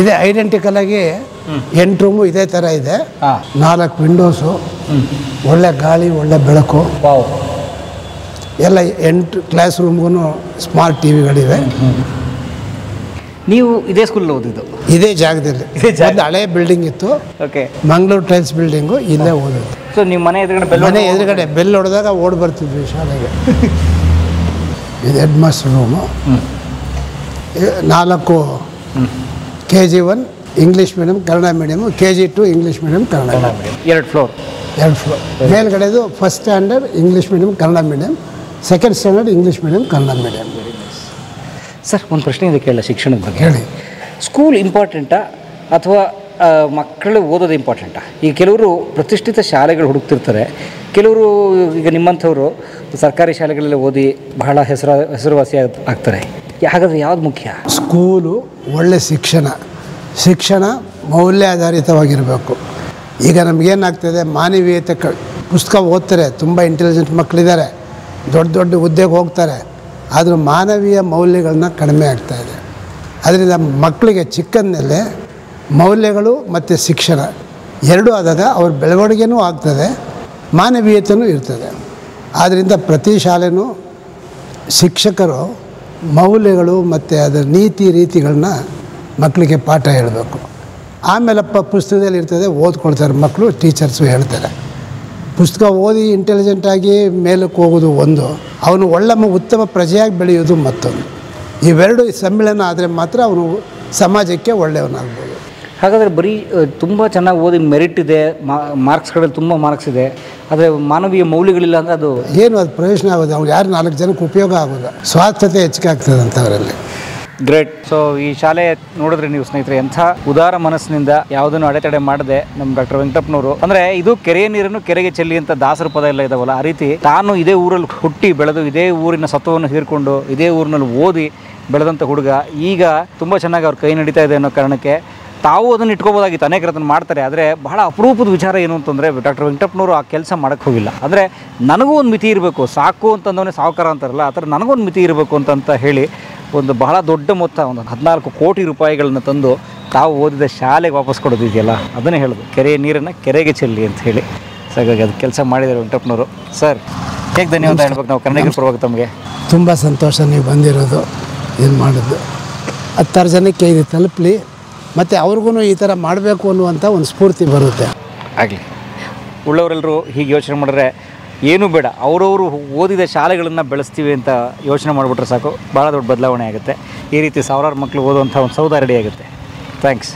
ಇದೆ ಐಡೆಂಟಿಕಲ್ ಆಗಿ 8 ರೂಮು ಇದೇ ಥರ ಇದೆ. 4 ವಿಂಡೋಸು, ಒಳ್ಳೆ ಗಾಳಿ, ಒಳ್ಳೆ ಬೆಳಕು. ಎಲ್ಲ 8 ಕ್ಲಾಸ್ ರೂಮ್ಗೂ ಸ್ಮಾರ್ಟ್ ಟಿವಿಗಳಿವೆ. ನೀವು ಇದೇ ಸ್ಕೂಲಲ್ಲಿ ಓದಿದ್ದು? ಇದೇ ಜಾಗದಲ್ಲಿ. ಒಂದು ಹಳೆ ಬಿಲ್ಡಿಂಗ್ ಇತ್ತು. ಓಕೆ. ಮಂಗಳೂರು ಟೈಲ್ಸ್ ಬಿಲ್ಡಿಂಗು, ಇಲ್ಲೇ ಓದಿದ್ದು. ಸೊ ನಿಮ್ಮ ಮನೆ ಎದುರುಗಡೆ ಬೆಲ್ ಹೊಡೆದಾಗ ಓಡಿ ಬರ್ತಿದ್ವಿ ಶಾಲೆಗೆ. ಇದು head master room. 4 KG1 English medium, Kannada medium, KG2 English medium, Kannada medium. 2 floor. ಮೇಲ್ಗಡೆದು first standard English medium, Kannada medium, second standard English medium, Kannada medium. Sir, ಒಂದು ಪ್ರಶ್ನೆ ಇದೆ ಕೇಳ, ಶಿಕ್ಷಣದ ಬಗ್ಗೆ ಹೇಳಿ. ಸ್ಕೂಲ್ ಇಂಪಾರ್ಟೆಂಟಾ ಅಥವಾ ಮಕ್ಕಳು ಓದೋದು ಇಂಪಾರ್ಟೆಂಟಾ? ಈಗ ಕೆಲವರು ಪ್ರತಿಷ್ಠಿತ ಶಾಲೆಗಳು ಹುಡುಕ್ತಿರ್ತಾರೆ, ಕೆಲವರು ಈಗ ನಿಮ್ಮಂಥವರು ಸರ್ಕಾರಿ ಶಾಲೆಗಳಲ್ಲಿ ಓದಿ ಬಹಳ ಹೆಸರುವಾಸಿ ಆಗ್ತಾರೆ. ಹಾಗಾದರೆ ಯಾವ್ದು ಮುಖ್ಯ? ಸ್ಕೂಲು ಒಳ್ಳೆ ಶಿಕ್ಷಣ ಮೌಲ್ಯಾಧಾರಿತವಾಗಿರಬೇಕು. ಈಗ ನಮಗೇನಾಗ್ತದೆ, ಮಾನವೀಯತೆ ಪುಸ್ತಕ ಓದ್ತಾರೆ, ತುಂಬ ಇಂಟೆಲಿಜೆಂಟ್ ಮಕ್ಕಳಿದ್ದಾರೆ, ದೊಡ್ಡ ಹುದ್ದೆಗೆ ಹೋಗ್ತಾರೆ, ಆದರೂ ಮಾನವೀಯ ಮೌಲ್ಯಗಳನ್ನ ಕಡಿಮೆ ಆಗ್ತಾಯಿದೆ. ಅದರಿಂದ ಮಕ್ಕಳಿಗೆ ಚಿಕ್ಕಂದಲ್ಲೇ ಮೌಲ್ಯಗಳು ಮತ್ತು ಶಿಕ್ಷಣ ಎರಡೂ ಆದಾಗ ಅವ್ರ ಬೆಳವಣಿಗೆನೂ ಆಗ್ತದೆ, ಮಾನವೀಯತೆಯೂ ಇರ್ತದೆ. ಆದ್ದರಿಂದ ಪ್ರತಿ ಶಾಲೆನೂ ಶಿಕ್ಷಕರು ಮೌಲ್ಯಗಳು ಮತ್ತು ಅದರ ನೀತಿ ರೀತಿಗಳನ್ನ ಮಕ್ಕಳಿಗೆ ಪಾಠ ಹೇಳಬೇಕು. ಆಮೇಲೆ ಪುಸ್ತಕದಲ್ಲಿ ಇರ್ತದೆ, ಓದ್ಕೊಳ್ತಾರೆ ಮಕ್ಕಳು, ಟೀಚರ್ಸು ಹೇಳ್ತಾರೆ. ಪುಸ್ತಕ ಓದಿ ಇಂಟೆಲಿಜೆಂಟಾಗಿ ಮೇಲಕ್ಕೆ ಹೋಗೋದು ಒಂದು, ಅವನು ಉತ್ತಮ ಪ್ರಜೆಯಾಗಿ ಬೆಳೆಯೋದು ಮತ್ತೊಂದು. ಇವೆರಡು ಸಮ್ಮಿಳನ ಆದರೆ ಮಾತ್ರ ಅವನು ಸಮಾಜಕ್ಕೆ ಒಳ್ಳೆಯವನಾಗ್ಬೋದು. ಹಾಗಾದರೆ ಬರೀ ತುಂಬ ಚೆನ್ನಾಗಿ ಓದಿ ಮೆರಿಟ್ ಇದೆ, ಮಾರ್ಕ್ಸ್ಗಳಲ್ಲಿ ತುಂಬ ಮಾರ್ಕ್ಸ್ ಇದೆ, ಆದರೆ ಮಾನವೀಯ ಮೌಲ್ಯಗಳಿಲ್ಲ ಅಂದರೆ ಅದು ಪ್ರಯೋಜನ ಆಗೋದು, ಅವ್ರು ಯಾರು 4 ಜನಕ್ಕೆ ಉಪಯೋಗ ಆಗೋದು, ಸ್ವಾರ್ಥತೆ ಹೆಚ್ಚಿಗೆ ಆಗ್ತದೆ ಅಂಥವರಲ್ಲಿ. ಗ್ರೇಟ್. ಸೊ ಈ ಶಾಲೆ ನೋಡಿದ್ರೆ ನೀವು ಸ್ನೇಹಿತರೆ, ಎಂಥ ಉದಾರ ಮನಸ್ಸಿನಿಂದ ಯಾವುದನ್ನು ಅಡೆತಡೆ ಮಾಡದೆ ನಮ್ಮ ಡಾಕ್ಟರ್ ವೆಂಕಟಪ್ಪನವರು, ಅಂದರೆ ಇದು ಕೆರೆಯ ನೀರನ್ನು ಕೆರೆಗೆ ಚೆಲ್ಲಿ ಅಂತ ದಾಸರ ಪದ ಎಲ್ಲ ಇದಾವಲ್ಲ, ಆ ರೀತಿ ತಾನು ಇದೇ ಊರಲ್ಲಿ ಹುಟ್ಟಿ ಬೆಳೆದು ಇದೇ ಊರಿನ ಸತ್ವವನ್ನು ಹೀರ್ಕೊಂಡು ಇದೇ ಊರಿನಲ್ಲಿ ಓದಿ ಬೆಳೆದಂಥ ಹುಡುಗ ಈಗ ತುಂಬ ಚೆನ್ನಾಗಿ ಅವ್ರ ಕೈ ನಡೀತಾ ಇದೆ ಅನ್ನೋ ಕಾರಣಕ್ಕೆ ತಾವು ಅದನ್ನು ಇಟ್ಕೋಬೋದಾಗಿತ್ತು. ಅನೇಕರು ಅದನ್ನು ಮಾಡ್ತಾರೆ. ಆದರೆ ಬಹಳ ಅಪರೂಪದ ವಿಚಾರ ಏನು ಅಂತಂದರೆ ಡಾಕ್ಟರ್ ವೆಂಕಟಪ್ಪನವರು ಆ ಕೆಲಸ ಮಾಡೋಕ್ಕೆ ಹೋಗಿಲ್ಲ. ಅಂದರೆ ನನಗೂ ಒಂದು ಮಿತಿ ಇರಬೇಕು, ಸಾಕು ಅಂತಂದವನೇ ಸಾವುಕಾರ ಅಂತಾರಲ್ಲ, ಆ ಥರ ನನಗೊಂದು ಮಿತಿ ಇರಬೇಕು ಅಂತ ಹೇಳಿ ಒಂದು ಬಹಳ ದೊಡ್ಡ ಮೊತ್ತ, ಒಂದು 14 ಕೋಟಿ ರೂಪಾಯಿಗಳನ್ನು ತಂದು ತಾವು ಓದಿದ ಶಾಲೆಗೆ ವಾಪಸ್ ಕೊಡೋದಿದೆಯಲ್ಲ, ಅದನ್ನೇ ಹೇಳೋದು, ಕೆರೆಯ ನೀರನ್ನು ಕೆರೆಗೆ ಚೆಲ್ಲಿ ಅಂತ ಹೇಳಿ. ಸೊ ಹಾಗಾಗಿ ಅದು ಕೆಲಸ ಮಾಡಿದ್ದಾರೆ ವೆಂಕಟಪ್ಪನವರು. ಸರ್ ಹೇಗೆ ಧನ್ಯವಾದ ಹೇಳ್ಬೇಕು ನಾವು ಕನ್ನಡಿಗರ ಪರವಾಗಿ ತಮಗೆ. ತುಂಬ ಸಂತೋಷ ನೀವು ಬಂದಿರೋದು, ಏನು ಮಾಡೋದು 10 ಜನಕ್ಕೆ ಇದು ತಲುಪಲಿ, ಮತ್ತು ಅವ್ರಿಗೂ ಈ ಥರ ಮಾಡಬೇಕು ಅನ್ನುವಂಥ ಒಂದು ಸ್ಫೂರ್ತಿ ಬರುತ್ತೆ. ಆಗಲಿ. ಉಳ್ಳವರೆಲ್ಲರೂ ಹೀಗೆ ಯೋಚನೆ ಮಾಡಿದ್ರೆ ಏನೂ ಬೇಡ, ಅವರವರು ಓದಿದ ಶಾಲೆಗಳನ್ನು ಬೆಳೆಸ್ತೀವಿ ಅಂತ ಯೋಚನೆ ಮಾಡಿಬಿಟ್ರೆ ಸಾಕು, ಭಾಳ ದೊಡ್ಡ ಬದಲಾವಣೆ ಆಗುತ್ತೆ. ಈ ರೀತಿ ಸಾವಿರಾರು ಮಕ್ಕಳು ಓದುವಂಥ ಒಂದು ಸೌಧ ರೆಡಿ ಆಗುತ್ತೆ. ಥ್ಯಾಂಕ್ಸ್.